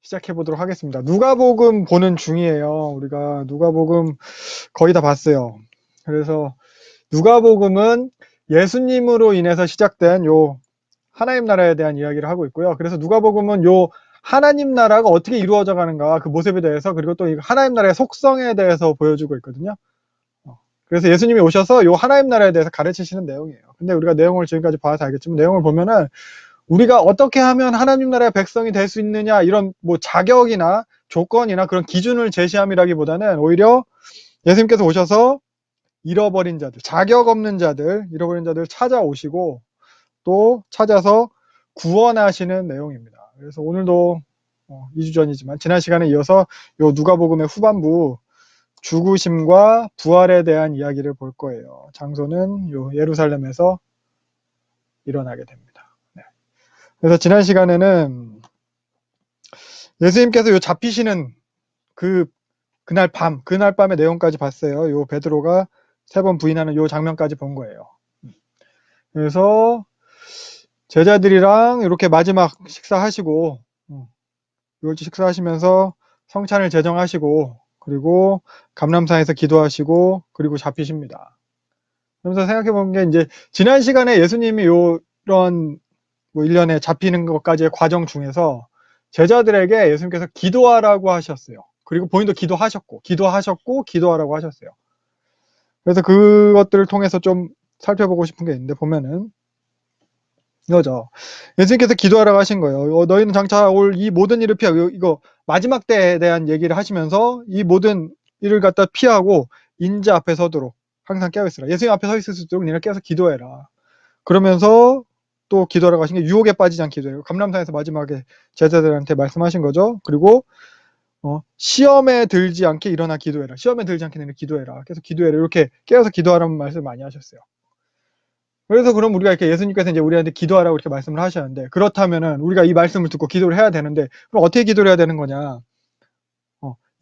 시작해 보도록 하겠습니다. 누가복음 보는 중이에요. 우리가 누가복음 거의 다 봤어요. 그래서 누가복음은 예수님으로 인해서 시작된 요 하나님 나라에 대한 이야기를 하고 있고요. 그래서 누가복음은 요 하나님 나라가 어떻게 이루어져 가는가 그 모습에 대해서, 그리고 또 이 하나님 나라의 속성에 대해서 보여주고 있거든요. 그래서 예수님이 오셔서 요 하나님 나라에 대해서 가르치시는 내용이에요. 근데 우리가 내용을 지금까지 봐서 알겠지만, 내용을 보면은 우리가 어떻게 하면 하나님 나라의 백성이 될 수 있느냐, 이런 뭐 자격이나 조건이나 그런 기준을 제시함이라기보다는 오히려 예수님께서 오셔서 잃어버린 자들, 자격 없는 자들, 잃어버린 자들 찾아오시고 또 찾아서 구원하시는 내용입니다. 그래서 오늘도 2주 전이지만 지난 시간에 이어서 요 누가복음의 후반부 죽으심과 부활에 대한 이야기를 볼 거예요. 장소는 요 예루살렘에서 일어나게 됩니다. 네. 그래서 지난 시간에는 예수님께서 요 잡히시는 그날 밤의 내용까지 봤어요. 요 베드로가 3번 부인하는 요 장면까지 본 거예요. 그래서 제자들이랑 이렇게 마지막 식사하시고, 유월절 식사하시면서 성찬을 제정하시고, 그리고 감람산에서 기도하시고, 그리고 잡히십니다. 그러면서 생각해 본 게, 이제 지난 시간에 예수님이 요런 뭐 1년에 잡히는 것까지의 과정 중에서 제자들에게 예수님께서 기도하라고 하셨어요. 그리고 본인도 기도하셨고 기도하라고 하셨어요. 그래서 그것들을 통해서 좀 살펴보고 싶은 게 있는데, 보면은 이거죠. 예수님께서 기도하라고 하신 거예요. 너희는 장차 올 이 모든 일을 피하고, 이거 마지막 때에 대한 얘기를 하시면서 이 모든 일을 갖다 피하고 인자 앞에 서도록 항상 깨어있으라. 예수님 앞에 서 있을 수 있도록 니네 깨어서 기도해라. 그러면서 또 기도하라고 하신 게 유혹에 빠지지 않게 기도해요. 감람산에서 마지막에 제자들한테 말씀하신 거죠. 그리고 시험에 들지 않게 일어나 기도해라. 시험에 들지 않게 너희는 기도해라. 계속 기도해라. 이렇게 깨어서 기도하라는 말씀을 많이 하셨어요. 그래서 그럼 우리가 이렇게 예수님께서 이제 우리한테 기도하라고 이렇게 말씀을 하셨는데, 그렇다면은 우리가 이 말씀을 듣고 기도를 해야 되는데, 그럼 어떻게 기도를 해야 되는 거냐?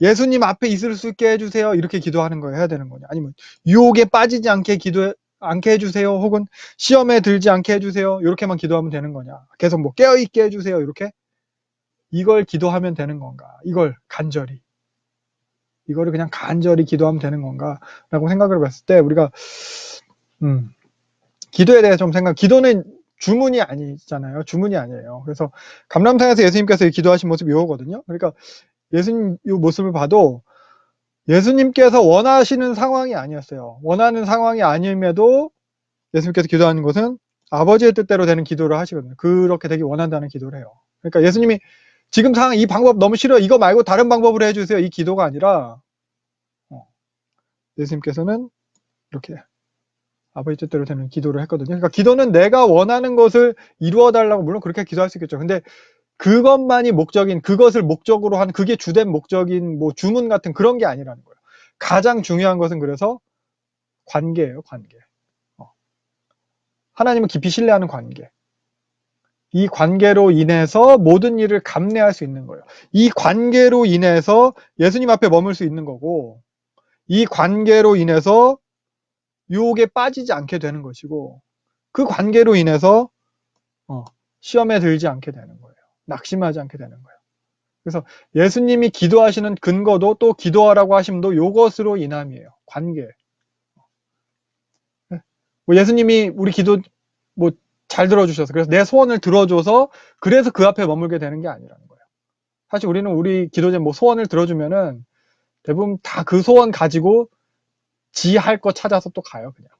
예수님 앞에 있을 수 있게 해주세요. 이렇게 기도하는 거예요. 해야 되는 거냐? 아니면 유혹에 빠지지 않게 않게 해주세요. 혹은 시험에 들지 않게 해주세요. 이렇게만 기도하면 되는 거냐? 계속 뭐 깨어있게 해주세요. 이렇게? 이걸 기도하면 되는 건가? 이거를 그냥 간절히 기도하면 되는 건가? 라고 생각을 했을 때, 우리가, 기도에 대해서 좀 기도는 주문이 아니잖아요. 주문이 아니에요. 그래서 감람산에서 예수님께서 기도하신 모습이 이거거든요. 그러니까 예수님 이 모습을 봐도 예수님께서 원하시는 상황이 아니었어요. 원하는 상황이 아님에도 예수님께서 기도하는 것은 아버지의 뜻대로 되는 기도를 하시거든요. 그렇게 되기 원한다는 기도를 해요. 그러니까 예수님이 지금 상황 이 방법 너무 싫어. 이거 말고 다른 방법으로 해주세요. 이 기도가 아니라 예수님께서는 이렇게 아버지 뜻대로 되는 기도를 했거든요. 그러니까 기도는 내가 원하는 것을 이루어 달라고, 물론 그렇게 기도할 수 있겠죠. 근데 그것만이 목적인, 그것을 목적으로 한, 그게 주된 목적인 뭐 주문 같은 그런 게 아니라는 거예요. 가장 중요한 것은 그래서 관계예요. 관계. 하나님을 깊이 신뢰하는 관계. 이 관계로 인해서 모든 일을 감내할 수 있는 거예요. 이 관계로 인해서 예수님 앞에 머물 수 있는 거고, 이 관계로 인해서 유혹에 빠지지 않게 되는 것이고, 그 관계로 인해서 시험에 들지 않게 되는 거예요. 낙심하지 않게 되는 거예요. 그래서 예수님이 기도하시는 근거도, 또 기도하라고 하심도 요것으로 인함이에요. 관계. 뭐 예수님이 우리 기도 뭐 잘 들어주셔서, 그래서 내 소원을 들어줘서 그래서 그 앞에 머물게 되는 게 아니라는 거예요. 사실 우리는 우리 기도제 뭐 소원을 들어주면은 대부분 다 그 소원 가지고 지 할 거 찾아서 또 가요, 그냥.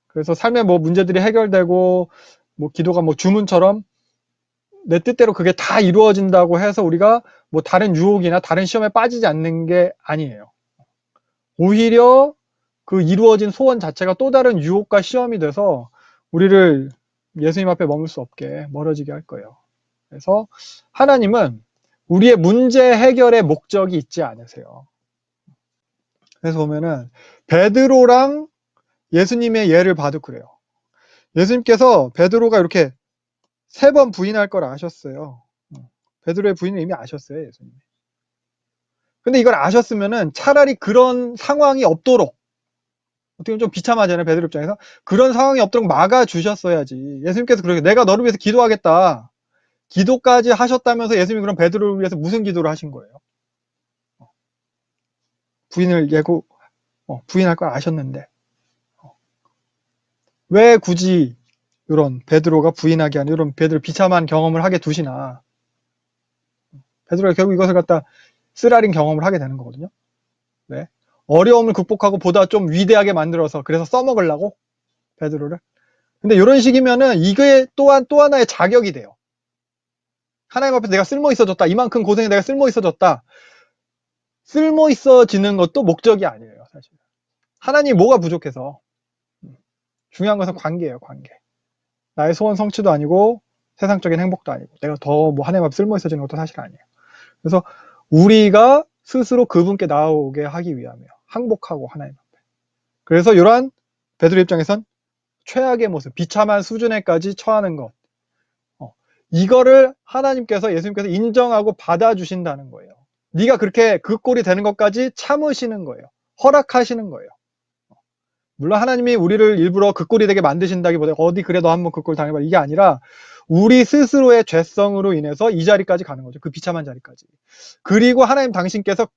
그래서 삶의 뭐 문제들이 해결되고, 뭐 기도가 뭐 주문처럼 내 뜻대로 그게 다 이루어진다고 해서 우리가 뭐 다른 유혹이나 다른 시험에 빠지지 않는 게 아니에요. 오히려 그 이루어진 소원 자체가 또 다른 유혹과 시험이 돼서 우리를 예수님 앞에 머물 수 없게 멀어지게 할 거예요. 그래서 하나님은 우리의 문제 해결의 목적이 있지 않으세요. 그래서 보면은 베드로랑 예수님의 예를 봐도 그래요. 예수님께서 베드로가 이렇게 3번 부인할 걸 아셨어요. 베드로의 부인을 이미 아셨어요, 예수님이. 근데 이걸 아셨으면은 차라리 그런 상황이 없도록, 어떻게 보면 좀 비참하잖아요, 베드로 입장에서. 그런 상황이 없도록 막아주셨어야지. 예수님께서 그렇게 내가 너를 위해서 기도하겠다. 기도까지 하셨다면서 예수님이 그럼 베드로를 위해서 무슨 기도를 하신 거예요? 부인할 걸 아셨는데 왜 굳이 이런 베드로가 부인하게 하는 이런 베드로 비참한 경험을 하게 두시나. 베드로가 결국 이것을 갖다 쓰라린 경험을 하게 되는 거거든요. 왜? 어려움을 극복하고 보다 좀 위대하게 만들어서 그래서 써먹으려고 베드로를. 근데 이런 식이면은 이게 또한 또 하나의 자격이 돼요. 하나님 앞에서 내가 쓸모 있어졌다. 이만큼 고생에 내가 쓸모 있어졌다. 쓸모 있어지는 것도 목적이 아니에요, 사실. 하나님이 뭐가 부족해서. 중요한 것은 관계예요, 관계. 나의 소원 성취도 아니고 세상적인 행복도 아니고 내가 더 뭐 하나님 앞에 쓸모 있어지는 것도 사실 아니에요. 그래서 우리가 스스로 그분께 나아오게 하기 위함이에요. 항복하고 하나님 앞에. 그래서 이러한 베드로 입장에선 최악의 모습, 비참한 수준에까지 처하는 것. 이거를 하나님께서 예수님께서 인정하고 받아주신다는 거예요. 네가 그렇게 그 꼴이 되는 것까지 참으시는 거예요. 허락하시는 거예요. 물론 하나님이 우리를 일부러 그 꼴이 되게 만드신다기보다 어디 그래 너 한번 그 꼴 당해봐 이게 아니라 우리 스스로의 죄성으로 인해서 이 자리까지 가는 거죠. 그 비참한 자리까지. 그리고 하나님 당신께서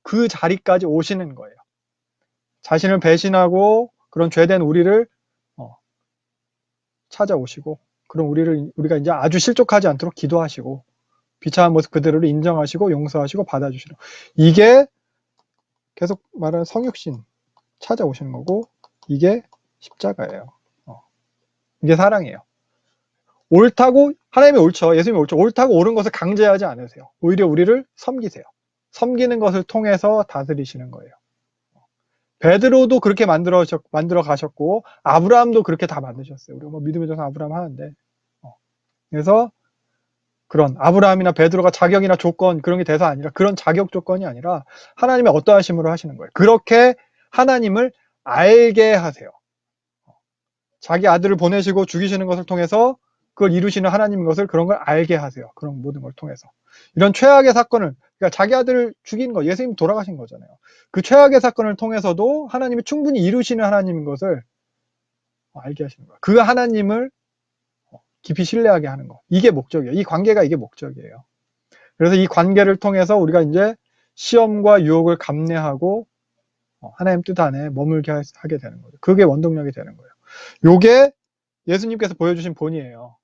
그 자리까지 오시는 거예요. 자신을 배신하고 그런 죄된 우리를 찾아오시고 그럼 우리가 이제 아주 실족하지 않도록 기도하시고 비참한 모습 그대로를 인정하시고 용서하시고 받아주시는 이게 계속 말하는 성육신 찾아오시는 거고 이게 십자가예요. 이게 사랑이에요. 옳다고 하나님이 옳죠. 예수님이 옳죠. 옳다고 옳은 것을 강제하지 않으세요. 오히려 우리를 섬기세요. 섬기는 것을 통해서 다스리시는 거예요. 베드로도 그렇게 만들어 가셨고 아브라함도 그렇게 다 만드셨어요. 우리가 뭐 믿음의 조상 아브라함 하는데 그래서 그런 아브라함이나 베드로가 자격이나 조건 그런 게 돼서 아니라 그런 자격 조건이 아니라 하나님의 어떠하심으로 하시는 거예요. 그렇게 하나님을 알게 하세요. 자기 아들을 보내시고 죽이시는 것을 통해서 그걸 이루시는 하나님인 것을 그런 걸 알게 하세요. 그런 모든 걸 통해서. 이런 최악의 사건을 그러니까 자기 아들을 죽인 거 예수님 돌아가신 거잖아요. 그 최악의 사건을 통해서도 하나님이 충분히 이루시는 하나님인 것을 알게 하시는 거예요. 그 하나님을 깊이 신뢰하게 하는 거. 이게 목적이에요. 이 관계가 이게 목적이에요. 그래서 이 관계를 통해서 우리가 이제 시험과 유혹을 감내하고 하나님 뜻 안에 머물게 하게 되는 거죠. 그게 원동력이 되는 거예요. 요게 예수님께서 보여주신 본이에요.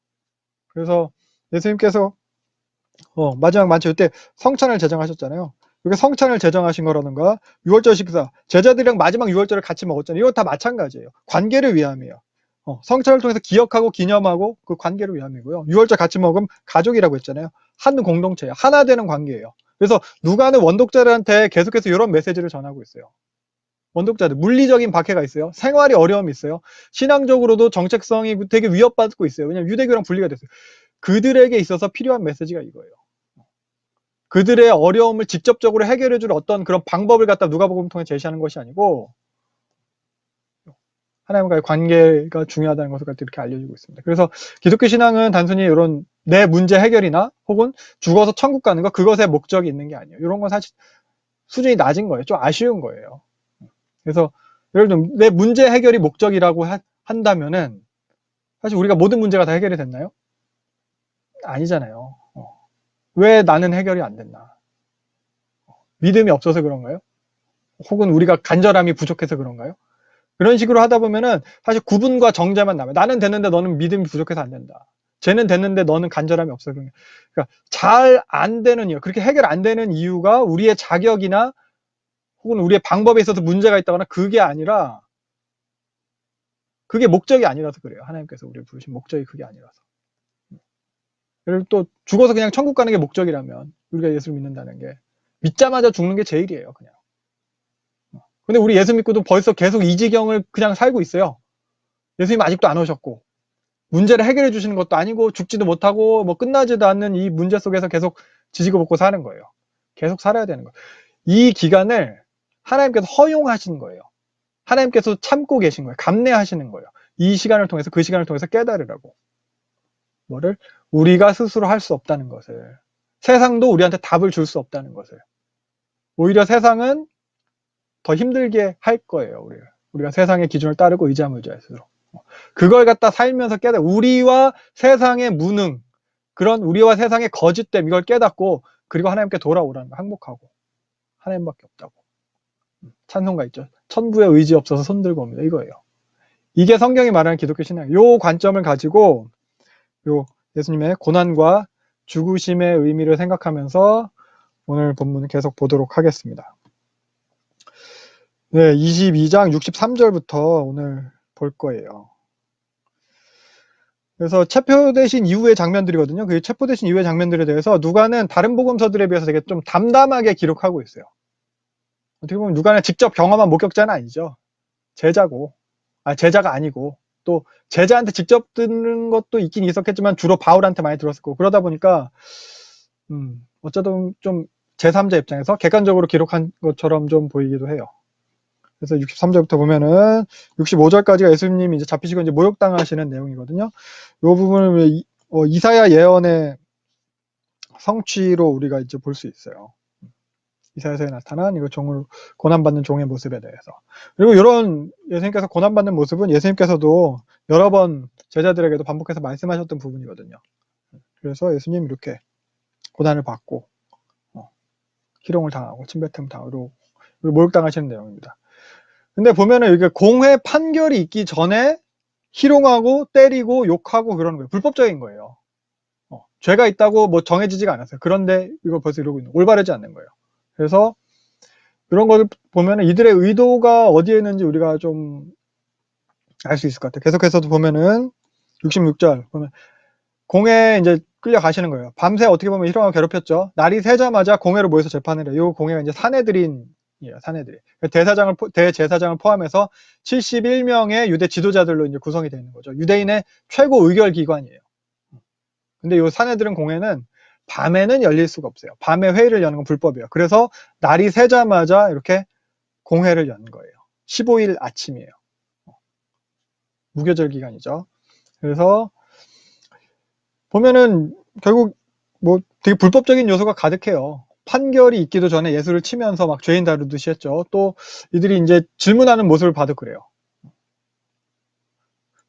그래서 예수님께서 마지막 만찬 때 성찬을 제정하셨잖아요. 이게 성찬을 제정하신 거라든가 유월절 식사, 제자들이랑 마지막 유월절을 같이 먹었잖아요. 이거 다 마찬가지예요. 관계를 위함이에요. 성찬을 통해서 기억하고 기념하고 그 관계를 위함이고요. 유월절 같이 먹으면 가족이라고 했잖아요. 한 공동체예요. 하나 되는 관계예요. 그래서 누가는 원독자들한테 계속해서 이런 메시지를 전하고 있어요. 원독자들 물리적인 박해가 있어요. 생활이 어려움이 있어요. 신앙적으로도 정체성이 되게 위협받고 있어요. 왜냐하면 유대교랑 분리가 됐어요. 그들에게 있어서 필요한 메시지가 이거예요. 그들의 어려움을 직접적으로 해결해 줄 어떤 그런 방법을 갖다 누가복음을 통해 제시하는 것이 아니고 하나님과의 관계가 중요하다는 것을 갖다 이렇게 알려주고 있습니다. 그래서 기독교 신앙은 단순히 이런 내 문제 해결이나 혹은 죽어서 천국 가는 것 그것에 목적이 있는 게 아니에요. 이런 건 사실 수준이 낮은 거예요. 좀 아쉬운 거예요. 그래서 예를 들면 내 문제 해결이 목적이라고 한다면은 사실 우리가 모든 문제가 다 해결이 됐나요? 아니잖아요. 왜 나는 해결이 안 됐나? 믿음이 없어서 그런가요? 혹은 우리가 간절함이 부족해서 그런가요? 그런 식으로 하다 보면은 사실 구분과 정죄만 남아요. 나는 됐는데 너는 믿음이 부족해서 안 된다. 쟤는 됐는데 너는 간절함이 없어. 그러니까 잘 안 되는 이유, 그렇게 해결 안 되는 이유가 우리의 자격이나 혹은 우리의 방법에 있어서 문제가 있다거나 그게 아니라 그게 목적이 아니라서 그래요. 하나님께서 우리를 부르신 목적이 그게 아니라서. 그리고 또 죽어서 그냥 천국 가는 게 목적이라면 우리가 예수를 믿는다는 게 믿자마자 죽는 게 제일이에요. 그냥. 근데 우리 예수 믿고도 벌써 계속 이 지경을 그냥 살고 있어요. 예수님 아직도 안 오셨고 문제를 해결해 주시는 것도 아니고 죽지도 못하고 뭐 끝나지도 않는 이 문제 속에서 계속 지지고 볶고 사는 거예요. 계속 살아야 되는 거예요. 이 기간을 하나님께서 허용하신 거예요. 하나님께서 참고 계신 거예요. 감내하시는 거예요. 이 시간을 통해서 그 시간을 통해서 깨달으라고. 뭐를? 우리가 스스로 할 수 없다는 것을. 세상도 우리한테 답을 줄 수 없다는 것을. 오히려 세상은 더 힘들게 할 거예요. 우리가 세상의 기준을 따르고 의지함을 의지할수록. 그걸 갖다 살면서 깨달아. 우리와 세상의 무능, 그런 우리와 세상의 거짓됨 이걸 깨닫고 그리고 하나님께 돌아오라는 거. 항복하고 하나님밖에 없다고. 찬송가 있죠. 천부의 의지 없어서 손들고 옵니다. 이거예요. 이게 성경이 말하는 기독교 신앙. 요 관점을 가지고 요 예수님의 고난과 죽으심의 의미를 생각하면서 오늘 본문을 계속 보도록 하겠습니다. 네, 22장 63절부터 오늘 볼 거예요. 그래서 체포되신 이후의 장면들이거든요. 그 체포되신 이후의 장면들에 대해서 누가는 다른 복음서들에 비해서 되게 좀 담담하게 기록하고 있어요. 어떻게 보면 누가는 직접 경험한 목격자는 아니죠. 제자가 아니고 또 제자한테 직접 듣는 것도 있긴 있었겠지만 주로 바울한테 많이 들었을 거고 그러다 보니까 어쩌든 좀 제3자 입장에서 객관적으로 기록한 것처럼 좀 보이기도 해요. 그래서 63절부터 보면은 65절까지가 예수님이 이제 잡히시고 이제 모욕당하시는 내용이거든요. 이 부분을 이사야 예언의 성취로 우리가 이제 볼 수 있어요. 이사야서에 나타난 이거 고난받는 종의 모습에 대해서. 그리고 이런 예수님께서 고난받는 모습은 예수님께서도 여러 번 제자들에게도 반복해서 말씀하셨던 부분이거든요. 그래서 예수님 이렇게 고난을 받고 희롱을 당하고 침뱉음 당하고 모욕당하시는 내용입니다. 근데 보면은 이게 공회 판결이 있기 전에 희롱하고 때리고 욕하고 그러는 거예요. 불법적인 거예요. 죄가 있다고 뭐 정해지지가 않았어요. 그런데 이거 벌써 이러고 있는 거예요. 올바르지 않는 거예요. 그래서 이런 것을 보면은 이들의 의도가 어디에 있는지 우리가 좀 알 수 있을 것 같아요. 계속해서도 보면은 66절 보면 공회에 이제 끌려가시는 거예요. 밤새 어떻게 보면 희롱하고 괴롭혔죠. 날이 새자마자 공회로 모여서 재판을 해요. 이 공회가 이제 사내들인이에요. 사내들이. 대제사장을 포함해서 71명의 유대 지도자들로 이제 구성이 되어 있는 거죠. 유대인의 최고 의결 기관이에요. 근데 이 사내들은 공회는 밤에는 열릴 수가 없어요. 밤에 회의를 여는 건 불법이에요. 그래서 날이 새자마자 이렇게 공회를 연 거예요. 15일 아침이에요. 무교절 기간이죠. 그래서 보면은 결국 뭐 되게 불법적인 요소가 가득해요. 판결이 있기도 전에 예수를 치면서 막 죄인 다루듯이 했죠. 또 이들이 이제 질문하는 모습을 봐도 그래요.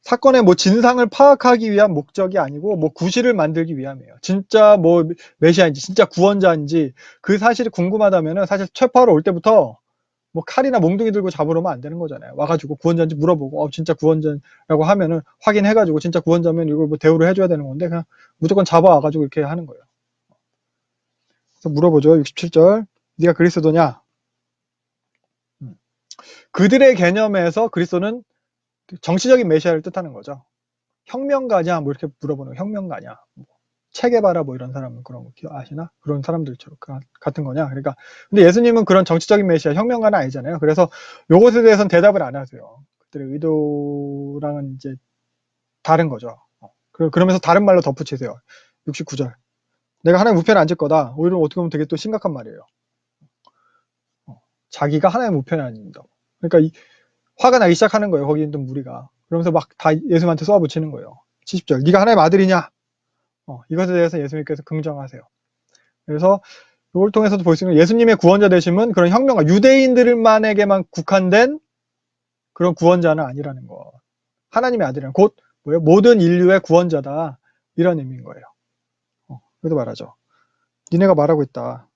사건의 뭐 진상을 파악하기 위한 목적이 아니고 뭐 구실을 만들기 위함이에요. 진짜 뭐 메시아인지 진짜 구원자인지 그 사실이 궁금하다면은 사실 체포하러 올 때부터 뭐 칼이나 몽둥이 들고 잡으러 오면 안 되는 거잖아요. 와가지고 구원자인지 물어보고 진짜 구원자라고 하면은 확인해가지고 진짜 구원자면 이걸 뭐 대우를 해줘야 되는 건데 그냥 무조건 잡아와가지고 이렇게 하는 거예요. 그래서 물어보죠. 67절 네가 그리스도냐? 그들의 개념에서 그리스도는 정치적인 메시아를 뜻하는 거죠. 혁명가냐? 뭐 이렇게 물어보는 거. 혁명가냐? 뭐 체게바라 뭐 이런 사람은 그런 거 아시나? 그런 사람들처럼 같은 거냐? 그러니까 근데 예수님은 그런 정치적인 메시아 혁명가는 아니잖아요. 그래서 요것에 대해서는 대답을 안 하세요. 그들의 의도랑은 이제 다른 거죠. 그러면서 다른 말로 덧붙이세요. 69절. 내가 하나님 우편에 앉을 거다. 오히려 어떻게 보면 되게 또 심각한 말이에요. 자기가 하나님 우편에 앉는다고. 그러니까 화가 나기 시작하는 거예요. 거기 있는 무리가. 그러면서 막 다 예수님한테 쏘아붙이는 거예요. 70절. 네가 하나님 아들이냐? 이것에 대해서 예수님께서 긍정하세요. 그래서 이걸 통해서도 볼 수 있는 예수님의 구원자 되심은 그런 혁명가, 유대인들만에게만 국한된 그런 구원자는 아니라는 거. 하나님의 아들이란 곧 뭐예요? 모든 인류의 구원자다. 이런 의미인 거예요. 그래도 말하죠. 니네가 말하고 있다.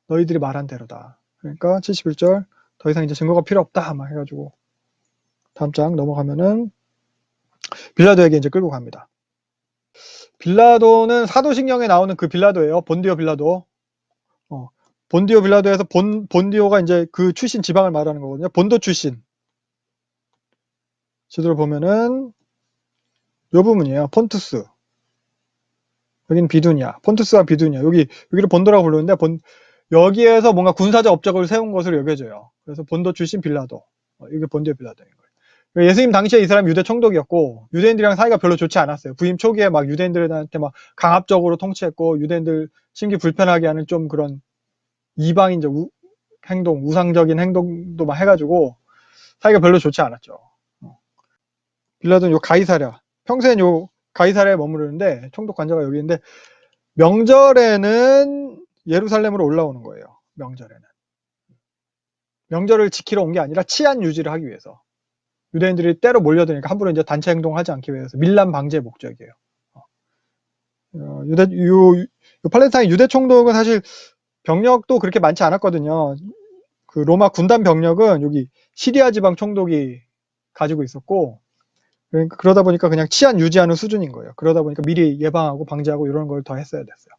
너희들이 말한 대로다. 그러니까 71절 더 이상 이제 증거가 필요 없다. 막 해가지고 다음 장 넘어가면은 빌라도에게 이제 끌고 갑니다. 빌라도는 사도신경에 나오는 그 빌라도예요. 본디오 빌라도. 본디오 빌라도에서 본디오가 이제 그 출신 지방을 말하는 거거든요. 본도 출신. 지도를 보면은 요 부분이에요. 폰투스. 여기는 비두니아. 폰투스와 비두니아. 여기를 본도라고 부르는데 여기에서 뭔가 군사적 업적을 세운 것으로 여겨져요. 그래서 본도 출신 빌라도. 이게 본디오 빌라도인 거예요. 예수님 당시에 이 사람 유대 총독이었고 유대인들이랑 사이가 별로 좋지 않았어요. 부임 초기에 막 유대인들한테 막 강압적으로 통치했고 유대인들 심기 불편하게 하는 좀 그런 이방인적 행동, 우상적인 행동도 막 해가지고 사이가 별로 좋지 않았죠. 빌라도는 요 가이사랴. 평소엔 요 가이사랴에 머무르는데 총독 관저가 여기 있는데 명절에는 예루살렘으로 올라오는 거예요. 명절을 지키러 온 게 아니라 치안 유지를 하기 위해서. 유대인들이 때로 몰려드니까 함부로 이제 단체 행동하지 않기 위해서 밀란 방지의 목적이에요. 팔레스타인 유대 총독은 사실 병력도 그렇게 많지 않았거든요. 그 로마 군단 병력은 여기 시리아 지방 총독이 가지고 있었고, 그러다 보니까 그냥 치안 유지하는 수준인 거예요. 그러다 보니까 미리 예방하고 방지하고 이런 걸 더 했어야 됐어요.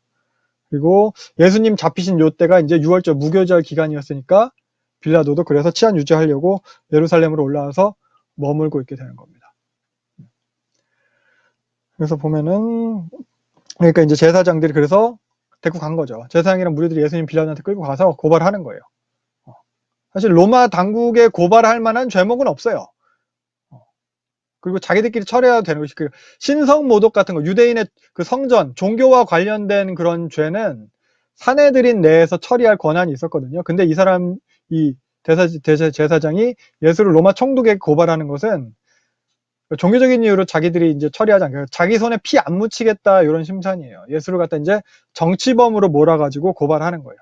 그리고 예수님 잡히신 요 때가 이제 6월절 무교절 기간이었으니까 빌라도도 그래서 치안 유지하려고 예루살렘으로 올라와서 머물고 있게 되는 겁니다. 그래서 보면은, 그러니까 이제 제사장들이 그래서 데리고 간 거죠. 제사장이랑 무리들이 예수님 빌라도한테 끌고 가서 고발하는 거예요. 사실 로마 당국에 고발할 만한 죄목은 없어요. 그리고 자기들끼리 처리해야 되는 것이 그 신성 모독 같은 거, 유대인의 그 성전, 종교와 관련된 그런 죄는 사내들인 내에서 처리할 권한이 있었거든요. 근데 이 사람, 이 제사장이 예수를 로마 총독에 고발하는 것은 종교적인 이유로 자기들이 이제 처리하지 않게, 자기 손에 피 안 묻히겠다, 이런 심산이에요. 예수를 갖다 이제 정치범으로 몰아가지고 고발하는 거예요.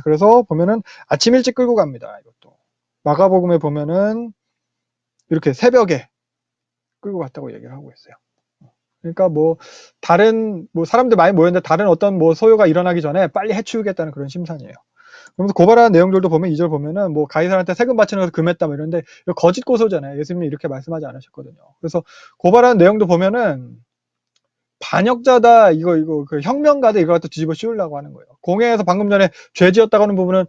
그래서 보면은 아침 일찍 끌고 갑니다. 이것도. 마가복음에 보면은 이렇게 새벽에 끌고 갔다고 얘기를 하고 있어요. 그러니까 다른 사람들 많이 모였는데 다른 어떤 소요가 일어나기 전에 빨리 해치우겠다는 그런 심산이에요. 그러면서 고발하는 내용들도 보면 2절 보면은 가이사한테 세금 바치는 것을 금했다 이러는데 이거 거짓 고소잖아요. 예수님이 이렇게 말씀하지 않으셨거든요. 그래서 고발하는 내용도 보면은 반역자다, 이거 그 혁명가다, 이거 갖다 뒤집어 씌우려고 하는 거예요. 공회에서 방금 전에 죄 지었다고 하는 부분은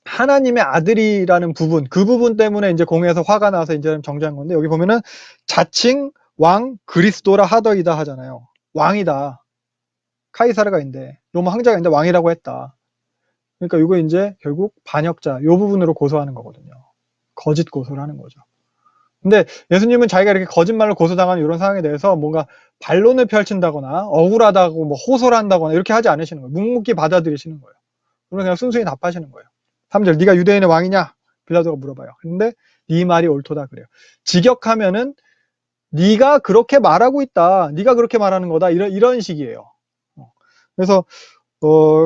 하나님의 아들이라는 부분, 그 부분 때문에 이제 공회에서 화가 나서 이제 정죄한 건데, 여기 보면은 자칭 왕 그리스도라 하더이다 하잖아요. 왕이다. 카이사르가 있는데, 로마 황제가 있는데 왕이라고 했다. 그러니까 이거 이제 결국 반역자, 요 부분으로 고소하는 거거든요. 거짓 고소를 하는 거죠. 근데 예수님은 자기가 이렇게 거짓말로 고소당하는 이런 상황에 대해서 뭔가 반론을 펼친다거나 억울하다고 호소를 한다거나 이렇게 하지 않으시는 거예요. 묵묵히 받아들이시는 거예요. 그러면 그냥 순수히 답하시는 거예요. 3절, 네가 유대인의 왕이냐? 빌라도가 물어봐요. 근데 네 말이 옳도다 그래요. 직역하면은 네가 그렇게 말하고 있다. 네가 그렇게 말하는 거다. 이런 식이에요. 그래서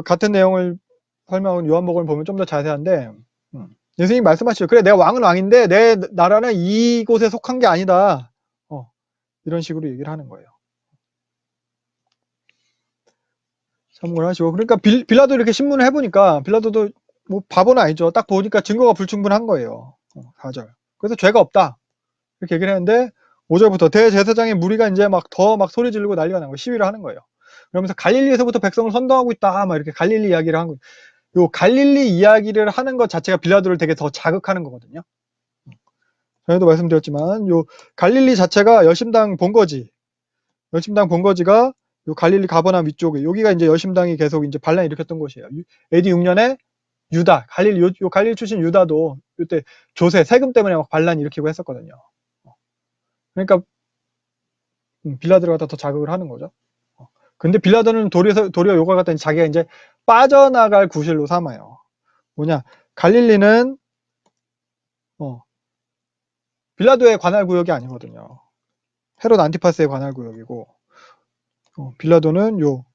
같은 내용을 설명한 요한복음을 보면 좀 더 자세한데, 예수님이 말씀하시죠. 그래, 내가 왕은 왕인데 내 나라는 이곳에 속한 게 아니다. 이런 식으로 얘기를 하는 거예요. 참고를 하시고, 그러니까 빌라도 이렇게 신문을 해보니까 빌라도도 바보는 아니죠. 딱 보니까 증거가 불충분한 거예요. 4절. 그래서 죄가 없다. 이렇게 얘기를 했는데 5절부터 대제사장의 무리가 이제 더 소리 지르고 난리가 난 거예요. 시위를 하는 거예요. 그러면서 갈릴리에서부터 백성을 선동하고 있다. 이렇게 갈릴리 이야기를 한 거예요. 요 갈릴리 이야기를 하는 것 자체가 빌라도를 되게 더 자극하는 거거든요. 전에도 말씀드렸지만 요 갈릴리 자체가 열심당 본거지. 열심당 본거지가 요 갈릴리 가버나 위쪽에, 여기가 이제 열심당이 계속 이제 반란 일으켰던 곳이에요. AD 6년에 유다, 갈릴리 출신 유다도 이때 조세, 세금 때문에 반란 일으키고 했었거든요. 그러니까 빌라도를 갖다 더 자극을 하는 거죠. 근데 빌라도는 도리어 요걸 갖다 자기가 이제 빠져나갈 구실로 삼아요. 뭐냐, 갈릴리는 빌라도의 관할 구역이 아니거든요. 헤롯 안티파스의 관할 구역이고, 빌라도는 요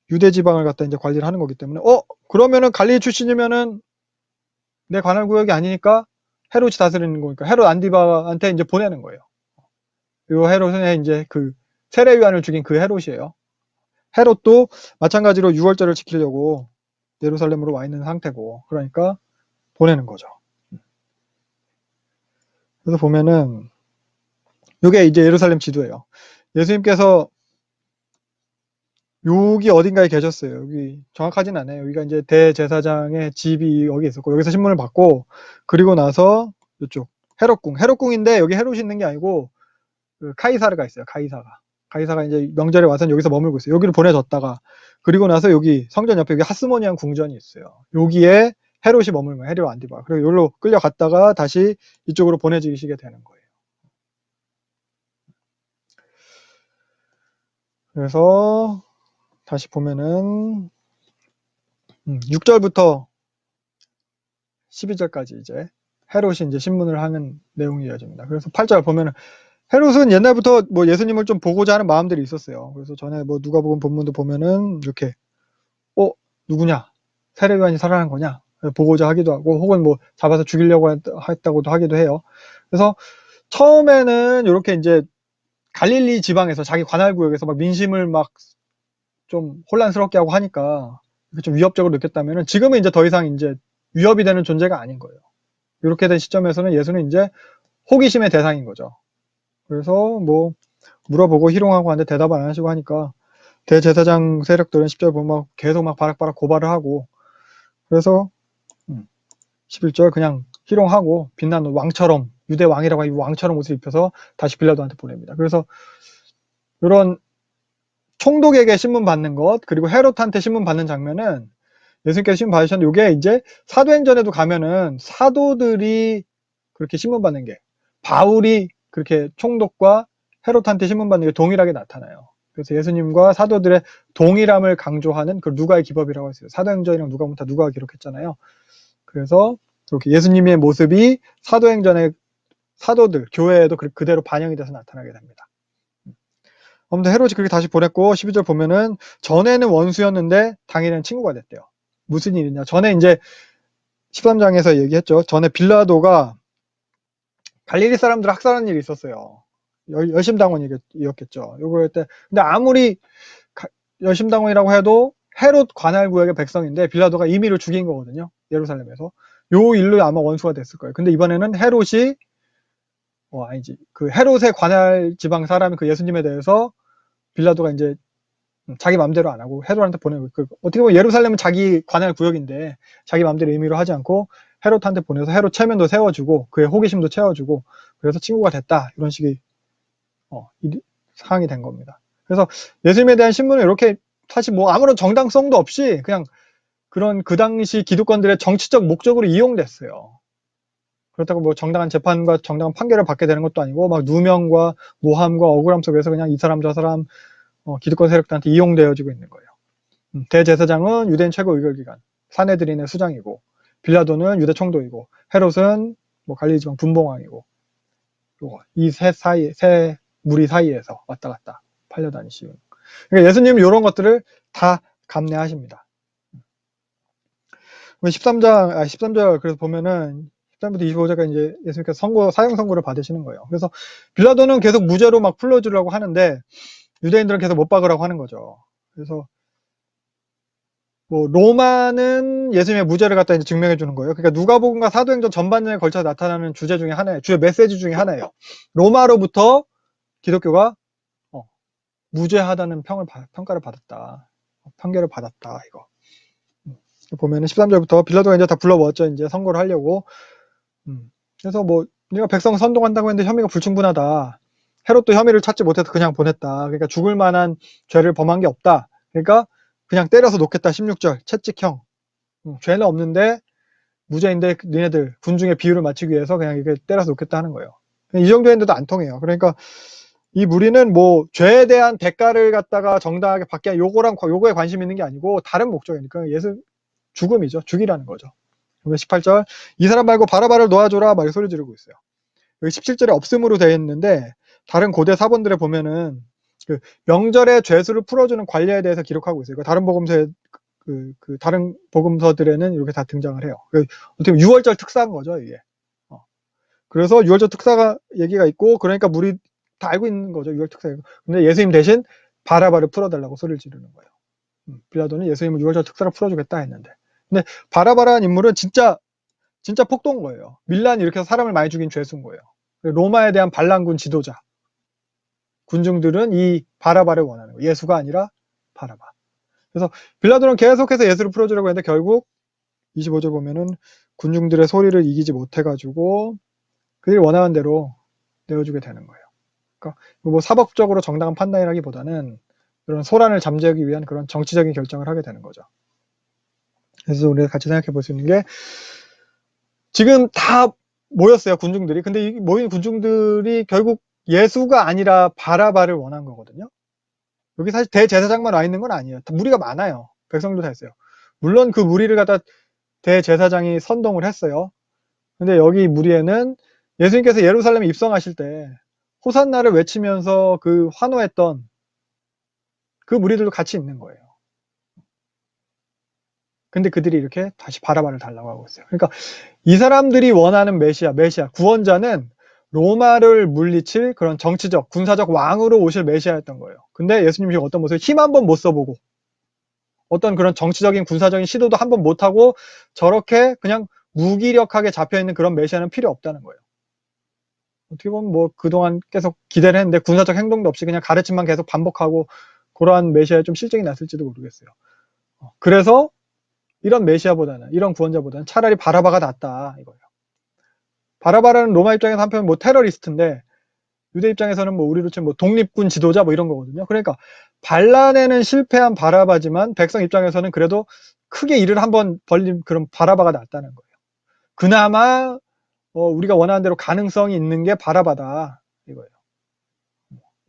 유대 지방을 갖다 이제 관리를 하는 거기 때문에, 그러면은 갈릴리 출신이면은 내 관할 구역이 아니니까 헤롯이 다스리는 거니까 헤롯 안티바한테 이제 보내는 거예요. 요 헤롯은 이제 그 세례 요한을 죽인 그 헤롯이에요. 헤롯도 마찬가지로 6월절을 지키려고 예루살렘으로 와 있는 상태고, 그러니까 보내는 거죠. 그래서 보면은 요게 이제 예루살렘 지도예요. 예수님께서 여기 어딘가에 계셨어요. 여기 정확하진 않아요. 여기가 이제 대제사장의 집이 여기 있었고, 여기서 신문을 받고, 그리고 나서 이쪽 헤롯궁인데 여기 헤롯이 있는 게 아니고 그 카이사르가 있어요. 카이사가 이제 명절에 와서 여기서 머물고 있어요. 여기를 보내줬다가, 그리고 나서 여기 성전 옆에 여기 하스모니안 궁전이 있어요. 여기에 헤롯이 머물고, 헤롯 안티바. 그리고 여기로 끌려갔다가 다시 이쪽으로 보내지시게 되는 거예요. 그래서 다시 보면은 6절부터 12절까지 이제 헤롯이 이제 신문을 하는 내용이 이어집니다. 그래서 8절 보면은 헤롯은 옛날부터 예수님을 좀 보고자 하는 마음들이 있었어요. 그래서 전에 누가복음 본문도 보면은 이렇게 누구냐? 세례요한이 살아난 거냐? 보고자 하기도 하고, 혹은 잡아서 죽이려고 했다고도 하기도 해요. 그래서 처음에는 이렇게 이제 갈릴리 지방에서 자기 관할구역에서 막 민심을 막 좀 혼란스럽게 하고 하니까 좀 위협적으로 느꼈다면은 지금은 이제 더 이상 이제 위협이 되는 존재가 아닌 거예요. 이렇게 된 시점에서는 예수는 이제 호기심의 대상인 거죠. 그래서 뭐 물어보고 희롱하고 하는데 대답을 안 하시고 하니까 대제사장 세력들은 10절 보면 막 계속 막 바락바락 고발을 하고 그래서 11절 그냥 희롱하고 빛난 왕처럼 유대 왕이라고 하니 왕처럼 옷을 입혀서 다시 빌라도한테 보냅니다. 그래서 이런 총독에게 신문 받는 것 그리고 헤롯한테 신문 받는 장면은 예수님께서 신문 받으셨는데 이게 이제 사도행전에도 가면은 사도들이 그렇게 신문 받는 게 바울이 그렇게 총독과 헤롯한테 신문 받는 게 동일하게 나타나요. 그래서 예수님과 사도들의 동일함을 강조하는 그 누가의 기법이라고 했어요. 사도행전이랑 누가복음 다 누가가 기록했잖아요. 그래서 이렇게 예수님의 모습이 사도행전의 사도들, 교회에도 그대로 반영이 돼서 나타나게 됩니다. 아무튼 헤롯이 그렇게 다시 보냈고 12절 보면은 전에는 원수였는데 당일에는 친구가 됐대요. 무슨 일이냐? 전에 이제 13장에서 얘기했죠. 전에 빌라도가 갈릴리 사람들 학살하는 일이 있었어요. 열심당원이었겠죠. 요거 때 근데 아무리 열심당원이라고 해도 헤롯 관할 구역의 백성인데 빌라도가 임의로 죽인 거거든요. 예루살렘에서. 요 일로 아마 원수가 됐을 거예요. 근데 이번에는 헤롯이 아니지. 그 헤롯의 관할 지방 사람이 그 예수님에 대해서 빌라도가 이제 자기 맘대로 안 하고 헤롯한테 보내고 어떻게 보면 예루살렘은 자기 관할 구역인데 자기 맘대로 임의로 하지 않고 헤롯한테 보내서 헤롯 체면도 세워주고 그의 호기심도 채워주고 그래서 친구가 됐다 이런 식의 상황이 된 겁니다. 그래서 예수님에 대한 신문은 이렇게 사실 뭐 아무런 정당성도 없이 그냥 그런 그 당시 기득권들의 정치적 목적으로 이용됐어요. 그렇다고 뭐 정당한 재판과 정당한 판결을 받게 되는 것도 아니고 막 누명과 모함과 억울함 속에서 그냥 이 사람 저 사람 기득권 세력들한테 이용되어지고 있는 거예요. 대제사장은 유대인 최고 의결기관 사내들인의 수장이고 빌라도는 유대 총독이고 헤롯은 뭐 갈릴리 지방 분봉왕이고 이 세 무리 사이에서 왔다 갔다 팔려다니시고 그러니까 예수님은 이런 것들을 다 감내하십니다. 13절 그래서 보면은 13부터 25절까지 이제 예수님께서 사형 선고를 받으시는 거예요. 그래서 빌라도는 계속 무죄로 막 풀어주려고 하는데 유대인들은 계속 못 박으라고 하는 거죠. 그래서 뭐 로마는 예수님의 무죄를 갖다 이제 증명해 주는 거예요. 그러니까 누가복음과 사도행전 전반전에 걸쳐 나타나는 주제 중에 하나예요. 주의 메시지 중에 하나예요. 로마로부터 기독교가 무죄하다는 평가를 받았다. 판결을 받았다. 이거. 보면은 13절부터 빌라도가 이제 다 불러모았죠. 이제 선고를 하려고. 그래서 뭐 네가 백성 선동한다고 했는데 혐의가 불충분하다. 헤롯도 혐의를 찾지 못해서 그냥 보냈다. 그러니까 죽을 만한 죄를 범한 게 없다. 그러니까 그냥 때려서 놓겠다. 16절 채찍형. 죄는 없는데 무죄인데 니네들 군중의 비율을 맞추기 위해서 그냥 이렇게 때려서 놓겠다 하는 거예요. 이 정도 했는데도 안 통해요. 그러니까 이 무리는 뭐 죄에 대한 대가를 갖다가 정당하게 받게 요거에 관심 있는 게 아니고 다른 목적이니까 예수 죽음이죠. 죽이라는 거죠. 18절 이 사람 말고 바라바를 놓아줘라 막 소리 지르고 있어요. 여기 17절에 없음으로 되어 있는데 다른 고대 사본들에 보면은 그 명절의 죄수를 풀어주는 관례에 대해서 기록하고 있어요. 다른 복음서에 다른 복음서들에는 이렇게 다 등장을 해요. 어떻게 보면 6월절 특사인 거죠, 이게. 그래서 6월절 특사가 얘기가 있고, 그러니까 우리 다 알고 있는 거죠, 6월 특사. 근데 예수님 대신 바라바를 풀어달라고 소리를 지르는 거예요. 빌라도는 예수님을 6월절 특사를 풀어주겠다 했는데. 근데 바라바라는 인물은 진짜 폭도인 거예요. 밀란이 이렇게 해서 사람을 많이 죽인 죄수인 거예요. 로마에 대한 반란군 지도자. 군중들은 이 바라바를 원하는 거예요. 예수가 아니라 바라바. 그래서 빌라도는 계속해서 예수를 풀어주려고 했는데 결국 25절 보면은 군중들의 소리를 이기지 못해가지고 그들이 원하는 대로 내어주게 되는 거예요. 그러니까 뭐 사법적으로 정당한 판단이라기보다는 그런 소란을 잠재우기 위한 그런 정치적인 결정을 하게 되는 거죠. 그래서 우리가 같이 생각해 볼 수 있는 게 지금 다 모였어요, 군중들이. 근데 이 모인 군중들이 결국 예수가 아니라 바라바를 원한 거거든요. 여기 사실 대제사장만 와 있는 건 아니에요. 무리가 많아요. 백성도 다 있어요. 물론 그 무리를 갖다 대제사장이 선동을 했어요. 근데 여기 무리에는 예수님께서 예루살렘에 입성하실 때 호산나를 외치면서 그 환호했던 그 무리들도 같이 있는 거예요. 근데 그들이 이렇게 다시 바라바를 달라고 하고 있어요. 그러니까 이 사람들이 원하는 메시아, 구원자는 로마를 물리칠 그런 정치적, 군사적 왕으로 오실 메시아였던 거예요. 근데 예수님이 어떤 모습, 힘 한 번 못 써보고, 어떤 그런 정치적인, 군사적인 시도도 한 번 못하고, 저렇게 그냥 무기력하게 잡혀있는 그런 메시아는 필요 없다는 거예요. 어떻게 보면 뭐 그동안 계속 기대를 했는데, 군사적 행동도 없이 그냥 가르침만 계속 반복하고, 그러한 메시아에 좀 실증이 났을지도 모르겠어요. 그래서, 이런 메시아보다는, 이런 구원자보다는 차라리 바라바가 낫다, 이거예요. 바라바라는 로마 입장에서 한편 뭐 테러리스트인데, 유대 입장에서는 뭐 우리로 치면 뭐 독립군 지도자 뭐 이런 거거든요. 그러니까 반란에는 실패한 바라바지만 백성 입장에서는 그래도 크게 일을 한번 벌린 그런 바라바가 낫다는 거예요. 그나마 우리가 원하는 대로 가능성이 있는 게 바라바다 이거예요.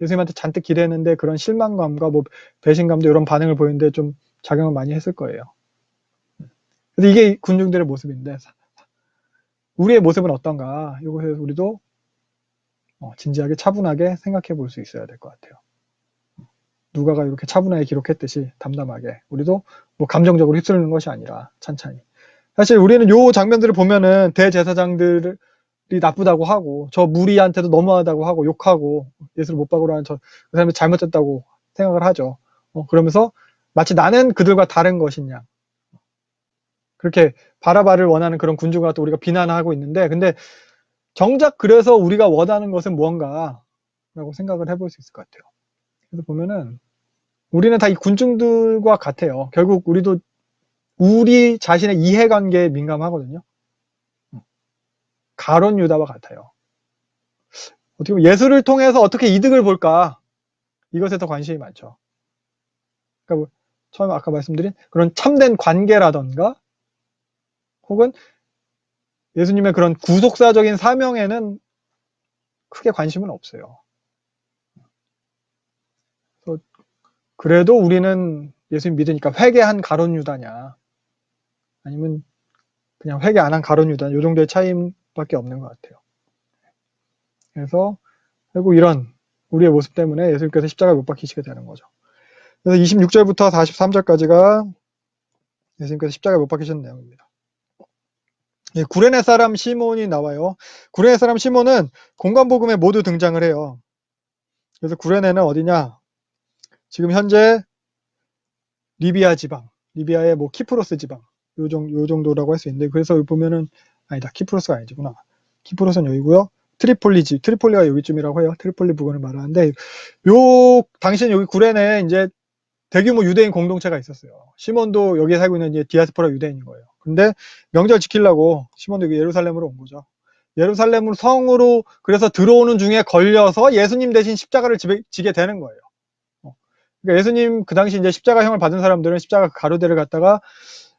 예수님한테 잔뜩 기대했는데 그런 실망감과 뭐 배신감도 이런 반응을 보이는데 좀 작용을 많이 했을 거예요. 그래서 이게 군중들의 모습인데 우리의 모습은 어떤가? 이것에서 우리도 진지하게 차분하게 생각해 볼 수 있어야 될 것 같아요. 누가가 이렇게 차분하게 기록했듯이 담담하게 우리도 뭐 감정적으로 휩쓸리는 것이 아니라 찬찬히. 사실 우리는 요 장면들을 보면은 대제사장들이 나쁘다고 하고 저 무리한테도 너무하다고 하고 욕하고 예수를 못 박으러 하는 그 사람이 잘못됐다고 생각을 하죠. 그러면서 마치 나는 그들과 다른 것이냐 그렇게 바라바를 원하는 그런 군주가 또 우리가 비난하고 있는데 근데 정작 그래서 우리가 원하는 것은 무언가라고 생각을 해볼 수 있을 것 같아요. 그래서 보면은 우리는 다 이 군중들과 같아요. 결국 우리도 우리 자신의 이해관계에 민감하거든요. 가론 유다와 같아요. 어떻게 보면 예수를 통해서 어떻게 이득을 볼까 이것에 더 관심이 많죠. 그러니까 처음 아까 말씀드린 그런 참된 관계라던가 혹은 예수님의 그런 구속사적인 사명에는 크게 관심은 없어요. 그래도 우리는 예수님 믿으니까 회개한 가론 유다냐 아니면 그냥 회개 안 한 가론 유다 이 정도의 차이밖에 없는 것 같아요. 그래서 결국 이런 우리의 모습 때문에 예수님께서 십자가에 못 박히시게 되는 거죠. 그래서 26절부터 43절까지가 예수님께서 십자가에 못 박히신 내용입니다. 예, 구레네 사람 시몬이 나와요. 구레네 사람 시몬은 공관복음에 모두 등장을 해요. 그래서 구레네는 어디냐? 지금 현재 리비아 지방, 리비아의 뭐 키프로스 지방, 요 정도라고 할 수 있는데, 그래서 보면은 아니다, 키프로스가 아니구나. 키프로스는 여기고요. 트리폴리가 여기쯤이라고 해요. 트리폴리 부근을 말하는데, 당시엔 여기 구레네에 이제 대규모 유대인 공동체가 있었어요. 시몬도 여기에 살고 있는 이제 디아스포라 유대인인 거예요. 근데 명절 지키려고 시몬도 여기 예루살렘으로 온 거죠. 예루살렘으로 성으로 그래서 들어오는 중에 걸려서 예수님 대신 십자가를 지게 되는 거예요. 그러니까 예수님 그 당시 이제 십자가형을 받은 사람들은 십자가 가로대를 갖다가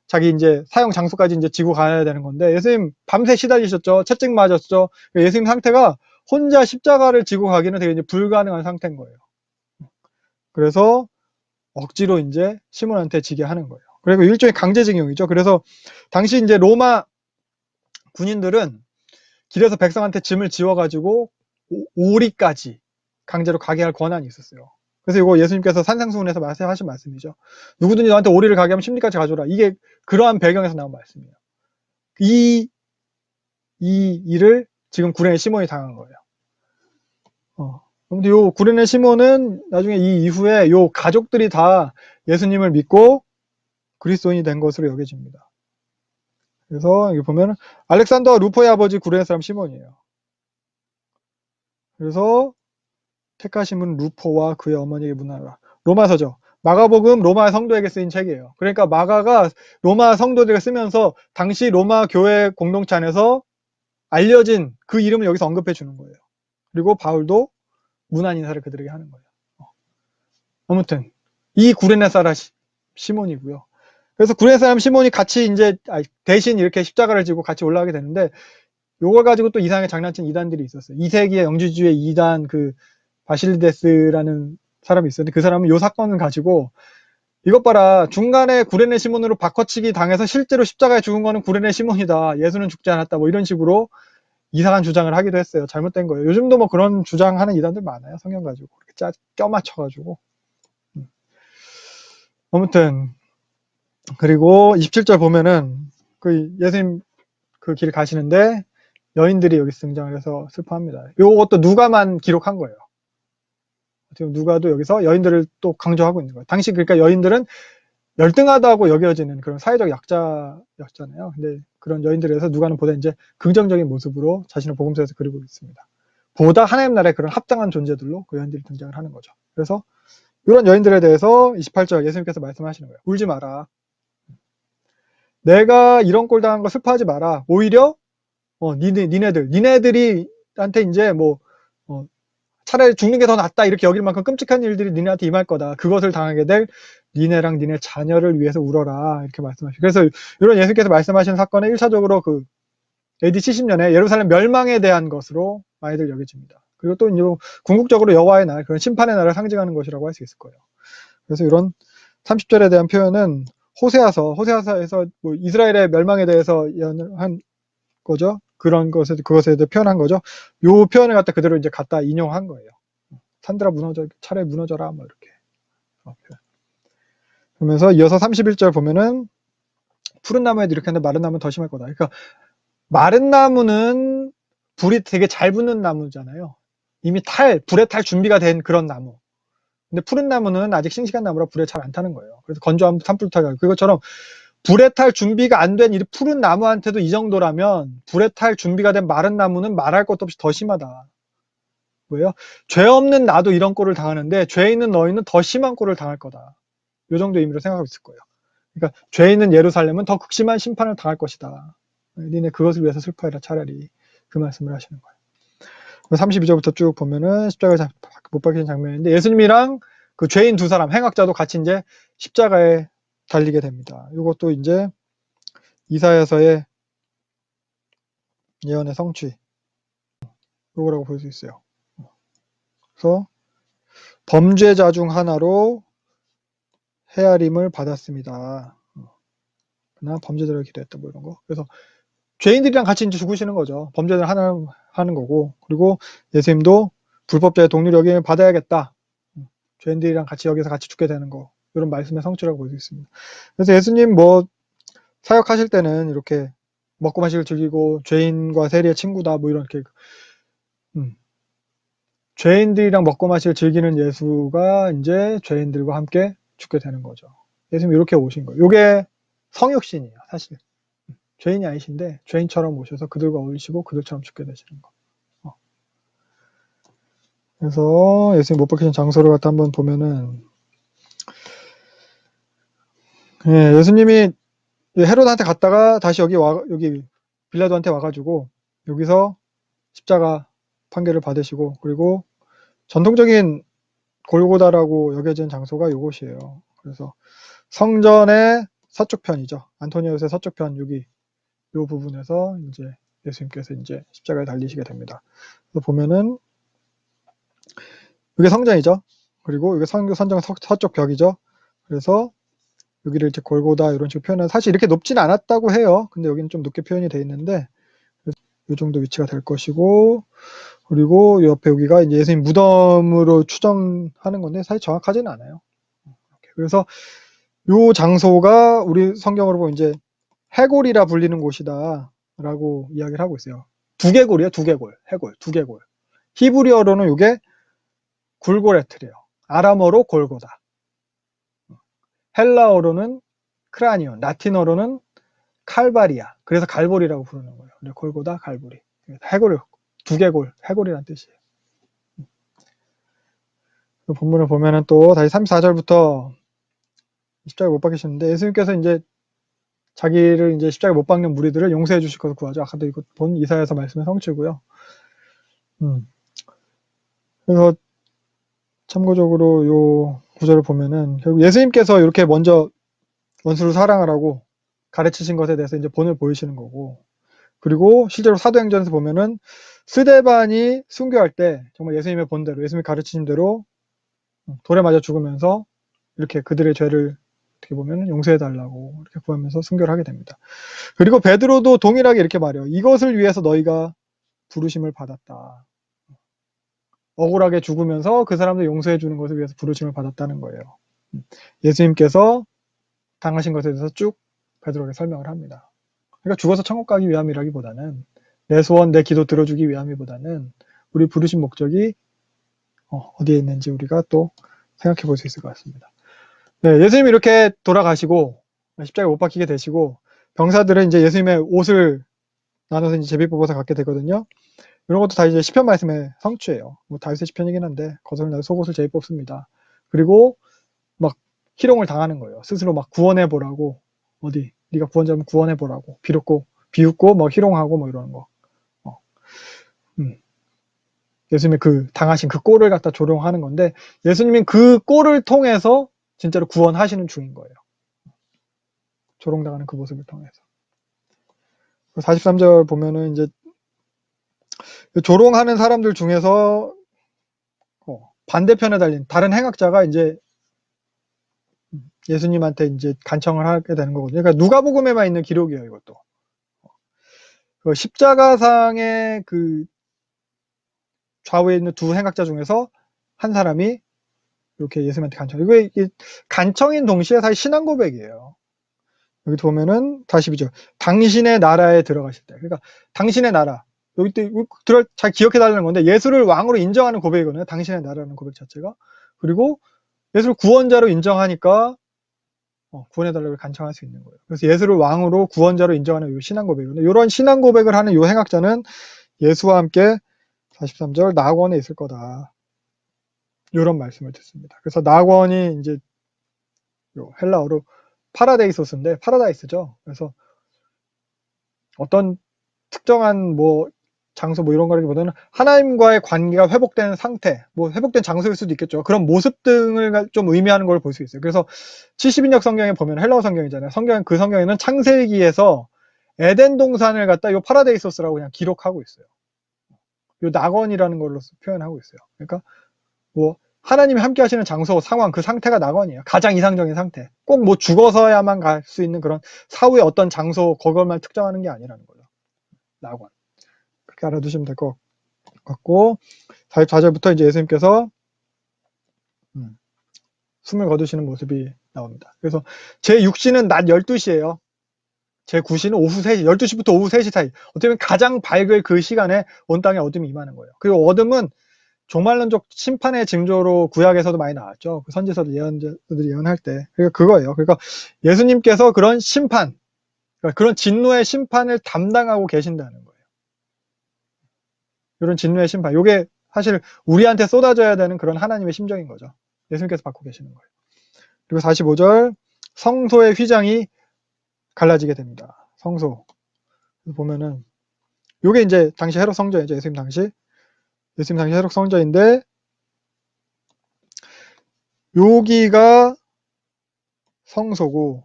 자기 이제 사형 장소까지 이제 지고 가야 되는 건데 예수님 밤새 시달리셨죠. 채찍 맞았죠. 예수님 상태가 혼자 십자가를 지고 가기는 되게 이제 불가능한 상태인 거예요. 그래서 억지로 이제 시몬한테 지게 하는 거예요. 그리고 일종의 강제징용이죠. 그래서 당시 이제 로마 군인들은 길에서 백성한테 짐을 지워가지고 오리까지 강제로 가게 할 권한이 있었어요. 그래서 이거 예수님께서 산상수훈에서 하신 말씀이죠. 누구든지 너한테 오리를 가게 하면 심리까지 가져오라. 이게 그러한 배경에서 나온 말씀이에요. 이 일을 지금 구레네 시몬이 당한 거예요. 근데 요 구레네 시몬은 나중에 이 이후에 요 가족들이 다 예수님을 믿고 그리스도인이 된 것으로 여겨집니다. 그래서 여기 보면 알렉산더와 루포의 아버지 구레네 사람 시몬이에요. 그래서 택하신 분 루포와 그의 어머니에게 문하라. 로마서죠. 마가복음 로마 성도에게 쓰인 책이에요. 그러니까 마가가 로마 성도들에게 쓰면서 당시 로마 교회 공동체 안에서 알려진 그 이름을 여기서 언급해 주는 거예요. 그리고 바울도 문안 인사를 그들에게 하는 거예요. 아무튼 이 구레네 사람 시몬이고요. 그래서 구레네 사람 시몬이 같이 이제 대신 이렇게 십자가를 지고 같이 올라가게 되는데 요걸 가지고 또 이상하게 장난친 이단들이 있었어요. 2세기의 영지주의 이단 그 바실리데스라는 사람이 있었는데 그 사람은 요 사건을 가지고 이것 봐라 중간에 구레네 시몬으로 바꿔치기 당해서 실제로 십자가에 죽은 거는 구레네 시몬이다. 예수는 죽지 않았다. 뭐 이런 식으로 이상한 주장을 하기도 했어요. 잘못된 거예요. 요즘도 뭐 그런 주장하는 이단들 많아요. 성경 가지고 이렇게 껴맞춰가지고. 아무튼 그리고 27절 보면은 그 예수님 그 길 가시는데 여인들이 여기 등장을 해서 슬퍼합니다. 요것도 누가만 기록한 거예요. 지금 누가도 여기서 여인들을 또 강조하고 있는 거예요. 당시 그러니까 여인들은 열등하다고 여겨지는 그런 사회적 약자였잖아요. 근데 그런 여인들에 대해서 누가는 보다 이제 긍정적인 모습으로 자신을 복음서에서 그리고 있습니다. 보다 하나님 나라의 그런 합당한 존재들로 그 여인들이 등장을 하는 거죠. 그래서 이런 여인들에 대해서 28절 예수님께서 말씀하시는 거예요. 울지 마라. 내가 이런 꼴 당한 거 슬퍼하지 마라. 오히려 니네들한테 이제 차라리 죽는 게 더 낫다 이렇게 여길 만큼 끔찍한 일들이 니네한테 임할 거다. 그것을 당하게 될 니네랑 니네 자녀를 위해서 울어라 이렇게 말씀하시고, 그래서 이런 예수님께서 말씀하신 사건은 1차적으로 그 AD 70년에 예루살렘 멸망에 대한 것으로 많이들 여겨집니다. 그리고 또 이제 궁극적으로 여호와의 날, 그런 심판의 날을 상징하는 것이라고 할 수 있을 거예요. 그래서 이런 30절에 대한 표현은 호세아서에서 이스라엘의 멸망에 대해서 예언한 거죠. 그것에 대해 표현한 거죠. 요 표현을 그대로 이제 갖다 인용한 거예요. 산들아 차라리 무너져라 뭐 이렇게. 그러면서 이어서 31절 보면은 푸른 나무에도 이렇게 하는데 마른 나무는 더 심할 거다. 그러니까 마른 나무는 불이 되게 잘 붙는 나무잖아요. 이미 불에 탈 준비가 된 그런 나무. 근데 푸른 나무는 아직 싱싱한 나무라 불에 잘 안 타는 거예요. 그래서 건조한 산불 타가 그것처럼 불에 탈 준비가 안 된 이 푸른 나무한테도 이 정도라면 불에 탈 준비가 된 마른 나무는 말할 것도 없이 더 심하다. 뭐예요? 죄 없는 나도 이런 꼴을 당하는데 죄 있는 너희는 더 심한 꼴을 당할 거다. 이 정도 의미로 생각하고 있을 거예요. 그러니까 죄 있는 예루살렘은 더 극심한 심판을 당할 것이다. 니네 그것을 위해서 슬퍼해라 차라리. 그 말씀을 하시는 거예요. 32절부터 쭉 보면은 십자가에 못 박히는 장면인데 예수님이랑 그 죄인 두 사람 행악자도 같이 이제 십자가에 달리게 됩니다. 이것도 이제 이사야서의 예언의 성취 요거라고 볼 수 있어요. 그래서 범죄자 중 하나로 헤아림을 받았습니다. 그러나 범죄자를 기도했다 뭐 이런 거. 그래서 죄인들이랑 같이 이제 죽으시는 거죠. 범죄자를 하나 하는 거고, 그리고 예수님도 불법자의 동률 여김을 받아야겠다. 죄인들이랑 같이 여기서 같이 죽게 되는 거. 이런 말씀의 성취라고 볼 수 있습니다. 그래서 예수님 사역하실 때는 이렇게 먹고 마시고 즐기고 죄인과 세리의 친구다 뭐 이렇게 죄인들이랑 먹고 마시고 즐기는 예수가 이제 죄인들과 함께 죽게 되는 거죠. 예수님 이렇게 오신 거예요. 이게 성육신이에요, 사실. 죄인이 아니신데 죄인처럼 오셔서 그들과 어울리시고 그들처럼 죽게 되시는 거. 그래서 예수님 못 박히신 장소를 갖다 한번 보면은 예수님이 헤롯한테 갔다가 다시 여기 빌라도한테 와가지고 여기서 십자가 판결을 받으시고, 그리고 전통적인 골고다라고 여겨진 장소가 이곳이에요. 그래서 성전의 서쪽 편이죠. 안토니우스의 서쪽 편 여기 이 부분에서 이제 예수님께서 이제 십자가에 달리시게 됩니다. 그래서 보면은 이게 성전이죠. 그리고 이게 성전 서쪽 벽이죠. 그래서 여기를 이제 골고다 이런 식으로 표현은 사실 이렇게 높지는 않았다고 해요. 근데 여기는 좀 높게 표현이 되어 있는데 이 정도 위치가 될 것이고, 그리고 옆에 여기가 이제 예수님 무덤으로 추정하는 건데 사실 정확하지는 않아요. 그래서 이 장소가 우리 성경으로 보면 이제 해골이라 불리는 곳이다라고 이야기를 하고 있어요. 두개골이에요, 두개골. 해골, 두개골. 히브리어로는 이게 굴고레트래요. 아람어로 골고다. 헬라어로는 크라니온, 라틴어로는 칼바리아. 그래서 갈보리라고 부르는 거예요. 골고다, 갈보리. 해골, 두개골, 해골이란 뜻이에요. 본문을 보면은 또 다시 34절부터 십자가에 못 박히셨는데 예수님께서 이제 자기를 이제 십자가에 못 박는 무리들을 용서해 주실 것을 구하죠. 아까도 이거 본 이사야서 말씀의 성취고요. 그래서 참고적으로 요 구절을 보면은 결국 예수님께서 이렇게 먼저 원수를 사랑하라고 가르치신 것에 대해서 이제 본을 보이시는 거고, 그리고 실제로 사도행전에서 보면은 스데반이 순교할 때 정말 예수님의 본대로 예수님이 가르치신 대로 돌에 맞아 죽으면서 이렇게 그들의 죄를 어떻게 보면 용서해 달라고 이렇게 구하면서 순교를 하게 됩니다. 그리고 베드로도 동일하게 이렇게 말해요. 이것을 위해서 너희가 부르심을 받았다. 억울하게 죽으면서 그 사람들 용서해 주는 것을 위해서 부르심을 받았다는 거예요. 예수님께서 당하신 것에 대해서 쭉 베드로에게 설명을 합니다. 그러니까 죽어서 천국 가기 위함이라기보다는 내 소원, 내 기도 들어주기 위함이보다는 우리 부르신 목적이 어디에 있는지 우리가 또 생각해 볼 수 있을 것 같습니다. 네, 예수님이 이렇게 돌아가시고 십자가에 못 박히게 되시고 병사들은 이제 예수님의 옷을 나눠서 이제 제비 뽑아서 갖게 되거든요. 이런 것도 다 이제 시편 말씀의 성취예요. 뭐 다윗의 시편이긴 한데 거슬 날 속옷을 제비 뽑습니다. 그리고 막 희롱을 당하는 거예요. 스스로 막 구원해 보라고 어디 네가 구원자면 구원해 보라고 비웃고 막 희롱하고 뭐 이러는 거. 예수님의 그 당하신 그 꼴을 갖다 조롱하는 건데 예수님은 그 꼴을 통해서 진짜로 구원하시는 중인 거예요. 조롱당하는 그 모습을 통해서. 43절 보면은 이제 조롱하는 사람들 중에서 반대편에 달린 다른 행악자가 이제 예수님한테 이제 간청을 하게 되는 거거든요. 그러니까 누가복음에만 있는 기록이에요, 이것도. 그 십자가상의 그 좌우에 있는 두 행악자 중에서 한 사람이 이렇게 예수님한테 간청. 이게 간청인 동시에 사실 신앙 고백이에요. 여기 보면은 42절. 당신의 나라에 들어가실 때. 그러니까 당신의 나라. 여기 잘 기억해 달라는 건데 예수를 왕으로 인정하는 고백이거든요. 당신의 나라라는 고백 자체가. 그리고 예수를 구원자로 인정하니까 구원해 달라고 간청할 수 있는 거예요. 그래서 예수를 왕으로 구원자로 인정하는 요 신앙 고백이거든요. 이런 신앙 고백을 하는 요 행악자는 예수와 함께 43절 낙원에 있을 거다. 이런 말씀을 듣습니다. 그래서 낙원이 이제 헬라어로 파라데이소스인데 파라다이스죠. 그래서 어떤 특정한 뭐 장소 뭐 이런 거라기보다는 하나님과의 관계가 회복된 상태, 뭐 회복된 장소일 수도 있겠죠. 그런 모습 등을 좀 의미하는 걸 볼 수 있어요. 그래서 70인역 성경에 보면 헬라어 성경이잖아요. 그 성경에는 창세기에서 에덴 동산을 갖다 요 파라데이소스라고 그냥 기록하고 있어요. 요 낙원이라는 걸로 표현하고 있어요. 그러니까 뭐 하나님이 함께 하시는 장소, 상황, 그 상태가 낙원이에요. 가장 이상적인 상태. 꼭 뭐 죽어서야만 갈 수 있는 그런 사후의 어떤 장소, 그것만 특정하는 게 아니라는 거죠. 낙원. 그렇게 알아두시면 될 것 같고, 44절부터 이제 예수님께서 숨을 거두시는 모습이 나옵니다. 그래서 제 6시는 낮 12시예요. 제 9시는 오후 3시, 12시부터 오후 3시 사이. 어떻게 보면 가장 밝을 그 시간에 온 땅에 어둠이 임하는 거예요. 그리고 어둠은 종말론적 심판의 징조로 구약에서도 많이 나왔죠. 그 선지서들 예언자들이 예언할 때. 그러니까 그거예요. 그러니까 예수님께서 그런 심판, 그러니까 그런 진노의 심판을 담당하고 계신다는 거예요. 이런 진노의 심판. 이게 사실 우리한테 쏟아져야 되는 그런 하나님의 심정인 거죠. 예수님께서 받고 계시는 거예요. 그리고 45절 성소의 휘장이 갈라지게 됩니다. 성소. 보면은 요게 이제 당시 헤롯 성전이죠. 예수님 당시 헤롯 성전인데 여기가 성소고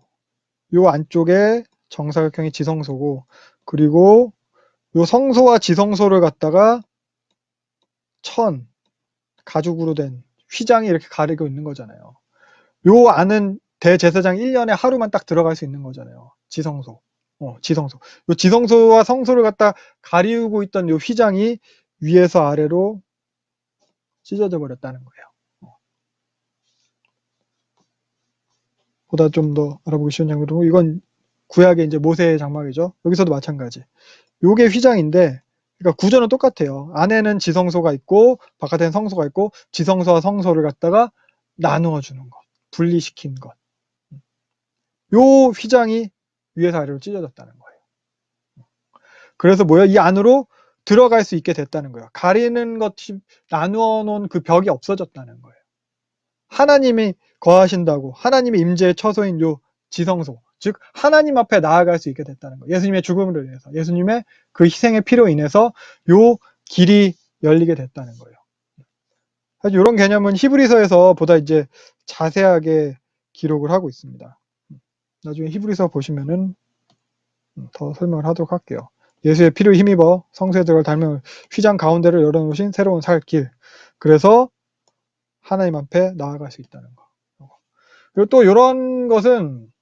요 안쪽에 정사각형이 지성소고 그리고 요 성소와 지성소를 갖다가 가죽으로 된 휘장이 이렇게 가리고 있는 거잖아요. 요 안은 대제사장 1년에 하루만 딱 들어갈 수 있는 거잖아요. 지성소. 지성소. 요 지성소와 성소를 갖다 가리우고 있던 요 휘장이 위에서 아래로 찢어져 버렸다는 거예요. 보다 좀 더 알아보기 쉬운 장면이고 이건 구약의 이제 모세의 장막이죠. 여기서도 마찬가지. 요게 휘장인데 그러니까 구조는 똑같아요. 안에는 지성소가 있고 바깥에는 성소가 있고 지성소와 성소를 갖다가 나누어 주는 것, 분리시킨 것. 요 휘장이 위에서 아래로 찢어졌다는 거예요. 그래서 뭐예요? 이 안으로 들어갈 수 있게 됐다는 거예요. 가리는 것이 나누어 놓은 그 벽이 없어졌다는 거예요. 하나님이 거하신다고 하나님의 임재의 처소인 요 지성소, 즉 하나님 앞에 나아갈 수 있게 됐다는 거예요. 예수님의 죽음으로 인해서, 예수님의 그 희생의 피로 인해서 요 길이 열리게 됐다는 거예요. 사실 이런 개념은 히브리서에서 보다 이제 자세하게 기록을 하고 있습니다. 나중에 히브리서 보시면은 더 설명을 하도록 할게요. 예수의 피를 힘입어 성소에 들어갈 달명을 휘장 가운데를 열어놓으신 새로운 살 길. 그래서 하나님 앞에 나아갈 수 있다는 거. 그리고 또 이런 것은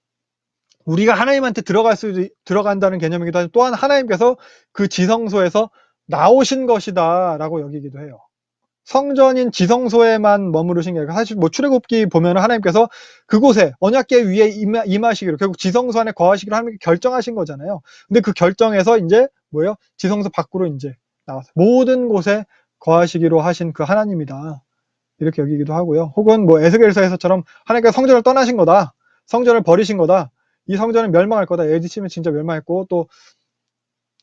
우리가 하나님한테 들어간다는 개념이기도 하지만 또한 하나님께서 그 지성소에서 나오신 것이다 라고 여기기도 해요. 성전인 지성소에만 머무르신 게 아니라 사실 뭐 출애굽기 보면 하나님께서 그곳에 언약궤 위에 임하시기로 결국 지성소 안에 거하시기로 하나님께 결정하신 거잖아요. 근데 그 결정에서 이제 뭐예요? 지성소 밖으로 이제 나와서 모든 곳에 거하시기로 하신 그 하나님이다. 이렇게 여기기도 하고요. 혹은 뭐 에스겔서에서처럼 하나님께서 성전을 떠나신 거다. 성전을 버리신 거다. 이 성전은 멸망할 거다. 에디치면 진짜 멸망했고 또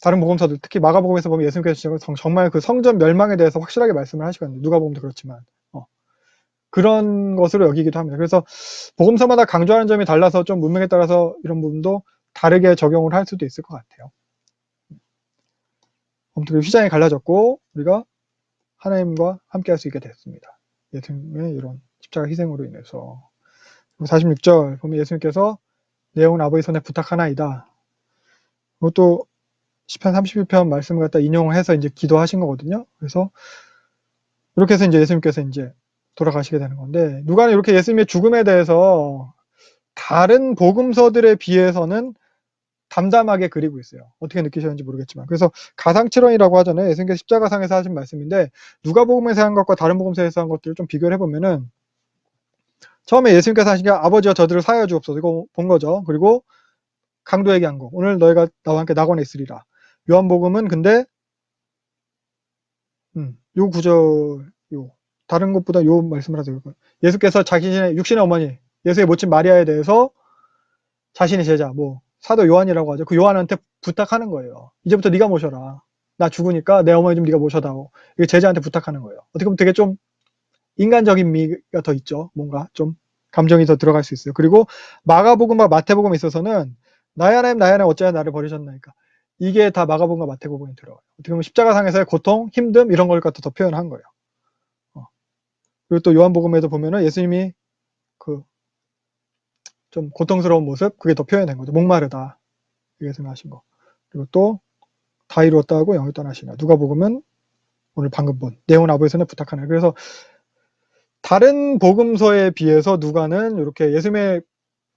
다른 복음서들 특히 마가복음에서 보면 예수님께서 정말 그 성전 멸망에 대해서 확실하게 말씀을 하시거든요. 누가복음도 그렇지만 그런 것으로 여기기도 합니다. 그래서 복음서마다 강조하는 점이 달라서 좀 문맥에 따라서 이런 부분도 다르게 적용을 할 수도 있을 것 같아요. 아무튼 휘장이 갈라졌고 우리가 하나님과 함께 할 수 있게 됐습니다. 예수님의 이런 십자가 희생으로 인해서. 46절 보면 예수님께서 내 영혼 아버지 손에 부탁하나이다. 그것도 시편 31편 말씀을 갖다 인용을 해서 이제 기도하신 거거든요. 그래서 이렇게 해서 이제 예수님께서 이제 돌아가시게 되는 건데, 누가는 이렇게 예수님의 죽음에 대해서 다른 복음서들에 비해서는 담담하게 그리고 있어요. 어떻게 느끼셨는지 모르겠지만. 그래서 가상칠언이라고 하잖아요. 예수님께서 십자가상에서 하신 말씀인데, 누가복음에서 한 것과 다른 복음서에서 한 것들을 좀 비교를 해보면은, 처음에 예수님께서 하신 게 아버지와 저들을 사하여 주옵소서, 이거 본 거죠. 그리고 강도에게 한 거, 오늘 너희가 나와 함께 낙원에 있으리라. 요한복음은 근데 요 구절, 다른 것보다 요 말씀을 하세요. 예수께서 자신의 육신의 어머니, 예수의 모친 마리아에 대해서 자신의 제자, 뭐 사도 요한이라고 하죠. 그 요한한테 부탁하는 거예요. 이제부터 네가 모셔라. 나 죽으니까 내 어머니 좀 네가 모셔다오. 이게 제자한테 부탁하는 거예요. 어떻게 보면 되게 좀 인간적인 미가 더 있죠. 뭔가 좀 감정이 더 들어갈 수 있어요. 그리고 마가복음과 마태복음에 있어서는 나의 하나님 어찌하여 나를 버리셨나이까. 이게 다 마가복음과 마태복음에 들어가요. 어떻게 보면 십자가상에서의 고통, 힘듦 이런 걸 갖다 더 표현한 거예요. 그리고 또 요한복음에도 보면은 예수님이 그 좀 고통스러운 모습, 그게 더 표현된 거죠. 목마르다. 이게 생각하신 거. 그리고 또 다 이루었다 하고 영을 떠나시나. 누가복음은 오늘 방금 본 내용은 아버지 손에 부탁하나. 그래서 다른 복음서에 비해서 누가는 이렇게 예수님의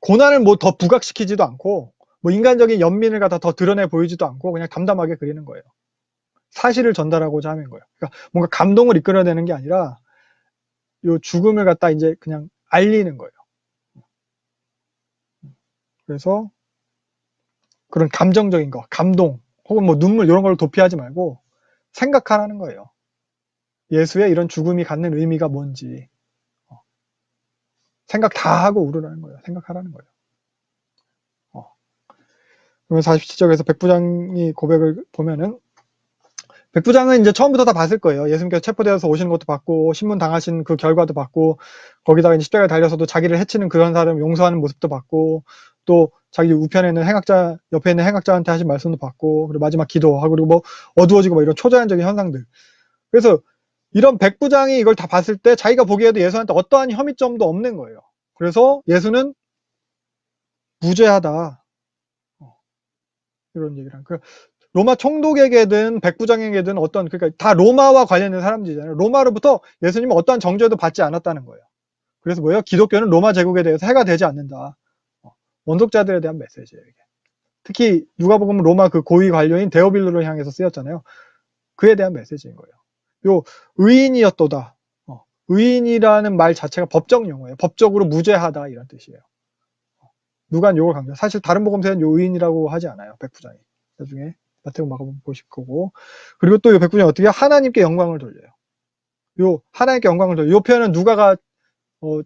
고난을 뭐 더 부각시키지도 않고 뭐 인간적인 연민을 갖다 더 드러내 보이지도 않고 그냥 담담하게 그리는 거예요. 사실을 전달하고자 하는 거예요. 그러니까 뭔가 감동을 이끌어내는 게 아니라 요 죽음을 갖다 이제 그냥 알리는 거예요. 그래서 그런 감정적인 거, 감동, 혹은 뭐 눈물 이런 걸 도피하지 말고 생각하라는 거예요. 예수의 이런 죽음이 갖는 의미가 뭔지 생각 다 하고 울으라는 거예요. 생각하라는 거예요. 그러면 47쪽에서 백부장이 고백을 보면은 백부장은 이제 처음부터 다 봤을 거예요. 예수님께서 체포되어서 오시는 것도 봤고 신문 당하신 그 결과도 봤고 거기다가 이제 십자가에 달려서도 자기를 해치는 그런 사람 용서하는 모습도 봤고 또 자기 우편에 있는 행악자 옆에 있는 행악자한테 하신 말씀도 봤고 그리고 마지막 기도하고 그리고 뭐 어두워지고 뭐 이런 초자연적인 현상들. 그래서 이런 백부장이 이걸 다 봤을 때 자기가 보기에도 예수한테 어떠한 혐의점도 없는 거예요. 그래서 예수는 무죄하다. 이런 얘기를 한. 로마 총독에게든 백부장에게든 어떤 그러니까 다 로마와 관련된 사람들이잖아요. 로마로부터 예수님은 어떠한 정죄도 받지 않았다는 거예요. 그래서 뭐예요? 기독교는 로마 제국에 대해서 해가 되지 않는다. 원독자들에 대한 메시지예요. 이게. 특히 누가복음은 로마 그 고위 관료인 데오빌로를 향해서 쓰였잖아요. 그에 대한 메시지인 거예요. 요 의인이었도다. 의인이라는 말 자체가 법적 용어예요. 법적으로 무죄하다 이런 뜻이에요. 누가 요걸 강조. 사실 다른 복음서에는 요 의인이라고 하지 않아요. 백부장이. 나중에 마태복음 마가복음 보실 거고. 그리고 또 요 백부장이 어떻게 하나님께 영광을 돌려요. 요 하나님께 영광을 돌려. 요 표현은 누가가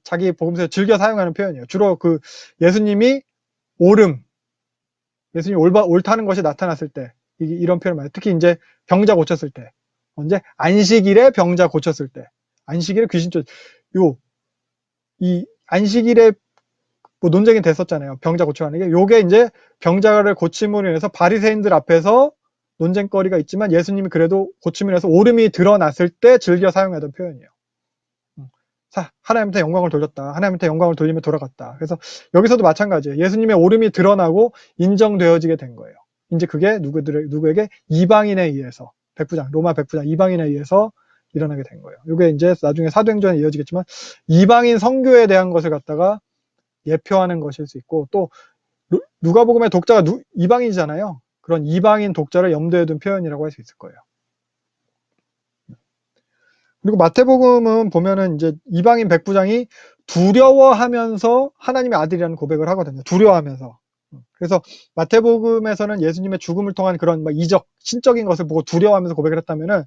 자기 복음서에 즐겨 사용하는 표현이에요. 주로 그 예수님이 옳음, 예수님이 옳다는 것이 나타났을 때 이런 표현을 많이. 특히 이제 병자 고쳤을 때, 언제 안식일에 병자 고쳤을 때, 안식일에 귀신 쫓. 이 안식일에 뭐 논쟁이 됐었잖아요. 병자 고쳐가는 게. 요게 이제 병자를 고침으로 인해서 바리새인들 앞에서 논쟁거리가 있지만 예수님이 그래도 고침으로 해서 옳음이 드러났을 때 즐겨 사용하던 표현이에요. 하나님한테 영광을 돌렸다. 하나님한테 영광을 돌리며 돌아갔다. 그래서 여기서도 마찬가지예요. 예수님의 옳음이 드러나고 인정되어지게 된 거예요. 이제 그게 누구에게? 이방인에 의해서. 백부장, 로마 백부장 이방인에 의해서 일어나게 된 거예요. 이게 이제 나중에 사도행전에 이어지겠지만 이방인 선교에 대한 것을 갖다가 예표하는 것일 수 있고 또 누가복음의 독자가 이방인이잖아요. 그런 이방인 독자를 염두에 둔 표현이라고 할 수 있을 거예요. 그리고 마태복음은 보면은 이제 이방인 백부장이 두려워하면서 하나님의 아들이라는 고백을 하거든요. 두려워하면서. 그래서 마태복음에서는 예수님의 죽음을 통한 그런 막 이적, 신적인 것을 보고 두려워하면서 고백을 했다면은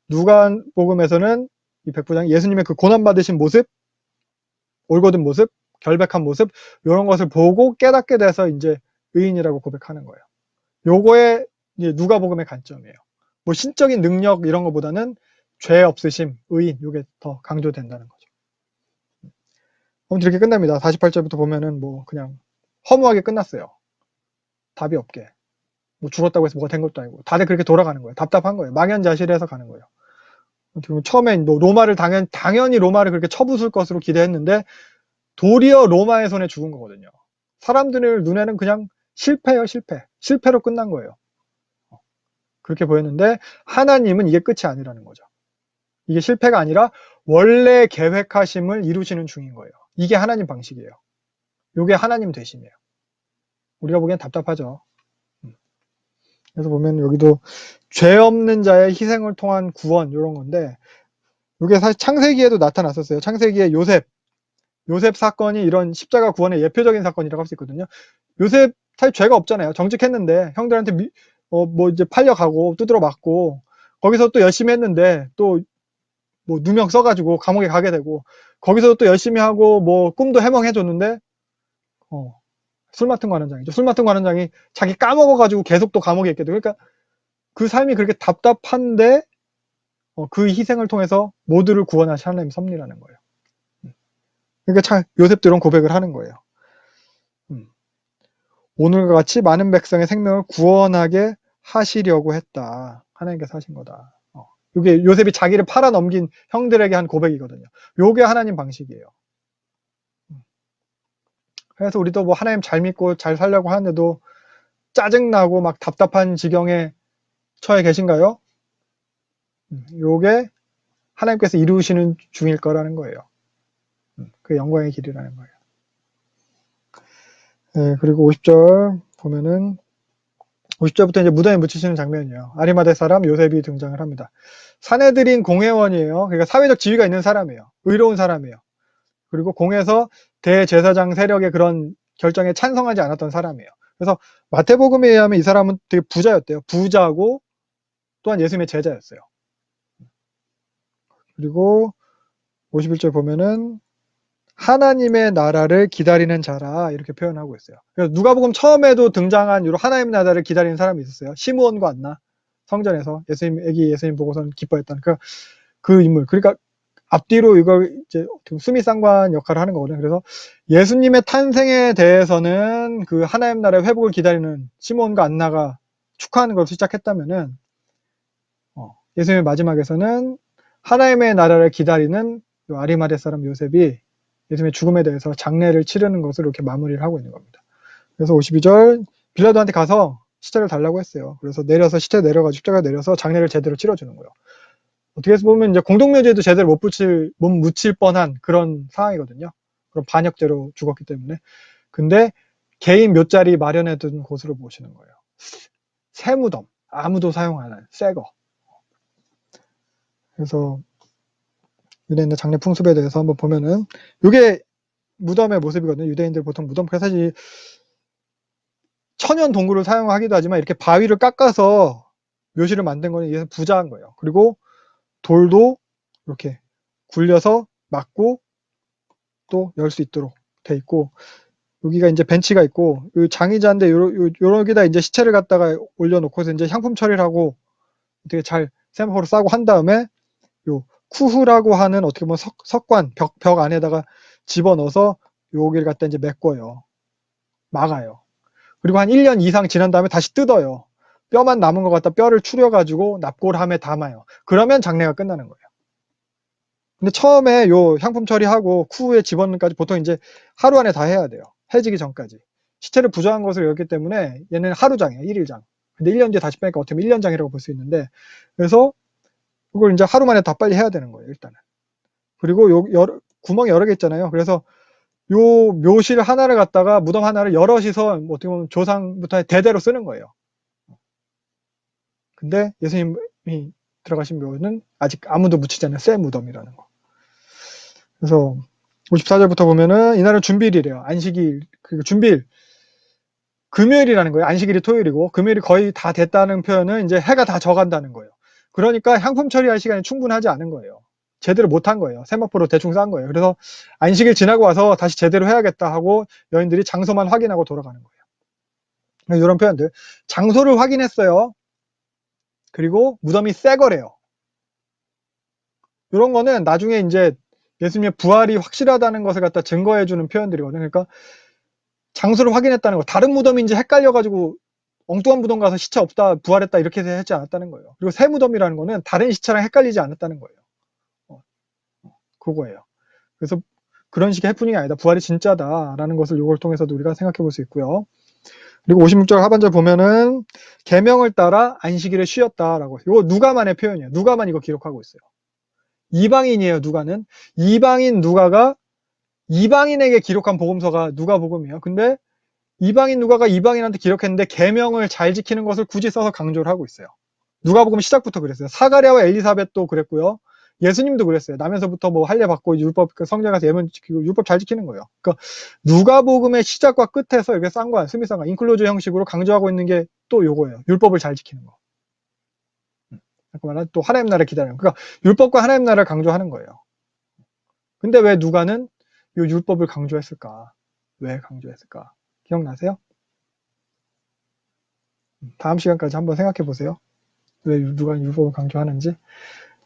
누가복음에서는 이 백부장이 예수님의 그 고난받으신 모습, 올곧은 모습, 결백한 모습 이런 것을 보고 깨닫게 돼서 이제 의인이라고 고백하는 거예요. 요거에 이제 누가복음의 관점이에요. 뭐 신적인 능력 이런 것보다는 죄 없으심, 의인 요게 더 강조된다는 거죠. 아무튼 이렇게 끝납니다. 48절부터 보면은 뭐 그냥 허무하게 끝났어요. 답이 없게. 뭐 죽었다고 해서 뭐가 된 것도 아니고 다들 그렇게 돌아가는 거예요. 답답한 거예요. 막연자실해서 가는 거예요. 처음에 뭐 로마를 당연히 로마를 그렇게 쳐부술 것으로 기대했는데 도리어 로마의 손에 죽은 거거든요. 사람들 눈에는 그냥 실패예요, 실패. 실패로 끝난 거예요. 그렇게 보였는데 하나님은 이게 끝이 아니라는 거죠. 이게 실패가 아니라 원래 계획하심을 이루시는 중인 거예요. 이게 하나님 방식이에요. 이게 하나님 되심이에요. 우리가 보기엔 답답하죠. 그래서 보면 여기도 죄 없는 자의 희생을 통한 구원 이런 건데 이게 사실 창세기에도 나타났었어요. 창세기에 요셉 사건이 이런 십자가 구원의 예표적인 사건이라고 할 수 있거든요. 요셉 사실 죄가 없잖아요. 정직했는데 형들한테 뭐 이제 팔려가고 두드러 맞고 거기서 또 열심히 했는데 또 뭐 누명 써가지고 감옥에 가게 되고 거기서 또 열심히 하고 뭐 꿈도 해몽해줬는데 술 맡은 관원장이죠. 술 맡은 관원장이 자기 까먹어가지고 계속 또 감옥에 있게 되고 그러니까 그 삶이 그렇게 답답한데 그 희생을 통해서 모두를 구원하신 하나님 섭리라는 거예요. 그러니까 참 요셉도 이런 고백을 하는 거예요. 오늘과 같이 많은 백성의 생명을 구원하게 하시려고 했다. 하나님께서 하신 거다. 이게 요셉이 자기를 팔아넘긴 형들에게 한 고백이거든요. 요게 하나님 방식이에요. 그래서 우리도 뭐 하나님 잘 믿고 잘 살려고 하는데도 짜증나고 막 답답한 지경에 처해 계신가요? 요게 하나님께서 이루시는 중일 거라는 거예요. 그 영광의 길이라는 거예요. 네, 그리고 50절 보면은 50절부터 이제 무덤에 묻히시는 장면이에요. 아리마대 사람 요셉이 등장을 합니다. 사내들인 공회원이에요. 그러니까 사회적 지위가 있는 사람이에요. 의로운 사람이에요. 그리고 공에서 대제사장 세력의 그런 결정에 찬성하지 않았던 사람이에요. 그래서 마태복음에 의하면 이 사람은 되게 부자였대요. 부자고 또한 예수님의 제자였어요. 그리고 51절 보면은 하나님의 나라를 기다리는 자라 이렇게 표현하고 있어요. 그래서 누가복음 처음에도 등장한 이런 하나님의 나라를 기다리는 사람이 있었어요. 시므온과 안나 성전에서 애기 예수님 보고선 기뻐했던 그 인물. 그러니까 앞뒤로 이걸 이제 수미상관 역할을 하는 거거든요. 그래서 예수님의 탄생에 대해서는 그 하나님 나라의 회복을 기다리는 시므온과 안나가 축하하는 걸 시작했다면은 예수님의 마지막에서는 하나님의 나라를 기다리는 아리마대 사람 요셉이 예수님의 죽음에 대해서 장례를 치르는 것을 이렇게 마무리를 하고 있는 겁니다. 그래서 52절 빌라도한테 가서 시체를 달라고 했어요. 그래서 내려서 시체 내려가지고 십자가 내려서 장례를 제대로 치러주는 거예요. 어떻게 해서 보면 이제 공동묘지에도 제대로 못 묻힐 뻔한 그런 상황이거든요. 그런 반역죄로 죽었기 때문에. 근데 개인 묘자리 마련해둔 곳으로 모시는 거예요. 새 무덤, 아무도 사용 안 하는 새 거. 그래서 유대인의 장례 풍습에 대해서 한번 보면은 이게 무덤의 모습이거든요. 유대인들 보통 무덤 사실 천연 동굴을 사용하기도 하지만 이렇게 바위를 깎아서 묘실을 만든 거는 이게 부자한 거예요. 그리고 돌도 이렇게 굴려서 막고 또 열 수 있도록 돼 있고 여기가 이제 벤치가 있고 요 장의자인데 요러기다 이제 시체를 갖다가 올려놓고서 이제 향품 처리를 하고 되게 잘 세마포로 싸고 한 다음에 요 쿠후라고 하는 어떻게 보면 석관 벽 안에다가 집어넣어서 여기를 갖다 이제 메꿔요. 막아요. 그리고 한 1년 이상 지난 다음에 다시 뜯어요. 뼈만 남은 것 같다 뼈를 추려가지고 납골함에 담아요. 그러면 장례가 끝나는 거예요. 근데 처음에 요 향품 처리하고 쿠후에 집어넣는까지 보통 이제 하루 안에 다 해야 돼요. 해지기 전까지. 시체를 부정한 것으로 여겼기 때문에 얘는 하루장이에요. 1일장. 근데 1년 뒤에 다시 빼니까 어떻게 보면 1년장이라고 볼 수 있는데 그래서 그걸 이제 하루 만에 다 빨리 해야 되는 거예요. 일단은. 그리고 구멍이 여러 개 있잖아요. 그래서 요 묘실 하나를 갖다가 무덤 하나를 여럿이서 어떻게 보면 조상부터 대대로 쓰는 거예요. 근데 예수님이 들어가신 묘는 아직 아무도 묻히지 않은 새 무덤이라는 거. 그래서 54절부터 보면은 이날은 준비일이래요. 안식일, 준비일. 금요일이라는 거예요. 안식일이 토요일이고 금요일이 거의 다 됐다는 표현은 이제 해가 다 져간다는 거예요. 그러니까 향품 처리할 시간이 충분하지 않은 거예요. 제대로 못한 거예요. 세마포로 대충 싼 거예요. 그래서 안식일 지나고 와서 다시 제대로 해야겠다 하고 여인들이 장소만 확인하고 돌아가는 거예요. 이런 표현들. 장소를 확인했어요. 그리고 무덤이 새 거래요. 이런 거는 나중에 이제 예수님의 부활이 확실하다는 것을 갖다 증거해주는 표현들이거든요. 그러니까 장소를 확인했다는 거. 다른 무덤인지 헷갈려가지고 엉뚱한 무덤 가서 시체 없다, 부활했다 이렇게 하지 않았다는 거예요. 그리고 새 무덤이라는 거는 다른 시체랑 헷갈리지 않았다는 거예요. 그거예요. 그래서 그런 식의 해프닝이 아니다. 부활이 진짜다라는 것을 이걸 통해서도 우리가 생각해 볼 수 있고요. 그리고 56절 하반절 보면은 계명을 따라 안식일에 쉬었다라고. 이거 누가만의 표현이에요. 누가만 이거 기록하고 있어요. 이방인이에요. 누가는. 이방인 누가가 이방인에게 기록한 복음서가 누가복음이에요. 근데 이방인 누가가 이방인한테 기록했는데 계명을 잘 지키는 것을 굳이 써서 강조를 하고 있어요. 누가복음 시작부터 그랬어요. 사가랴와 엘리사벳도 그랬고요. 예수님도 그랬어요. 나면서부터 뭐 할례 받고 율법 성전 가서 예문 지키고 율법 잘 지키는 거예요. 그러니까 누가복음의 시작과 끝에서 이렇게 쌍관, 스미쌍관, 인클로즈 형식으로 강조하고 있는 게 또 요거예요. 율법을 잘 지키는 거. 또 하나님 나라를 기다리는 거. 그러니까 율법과 하나님 나라를 강조하는 거예요. 근데 왜 누가는 이 율법을 강조했을까? 왜 강조했을까? 기억나세요? 다음 시간까지 한번 생각해 보세요. 왜 누가 율법을 강조하는지.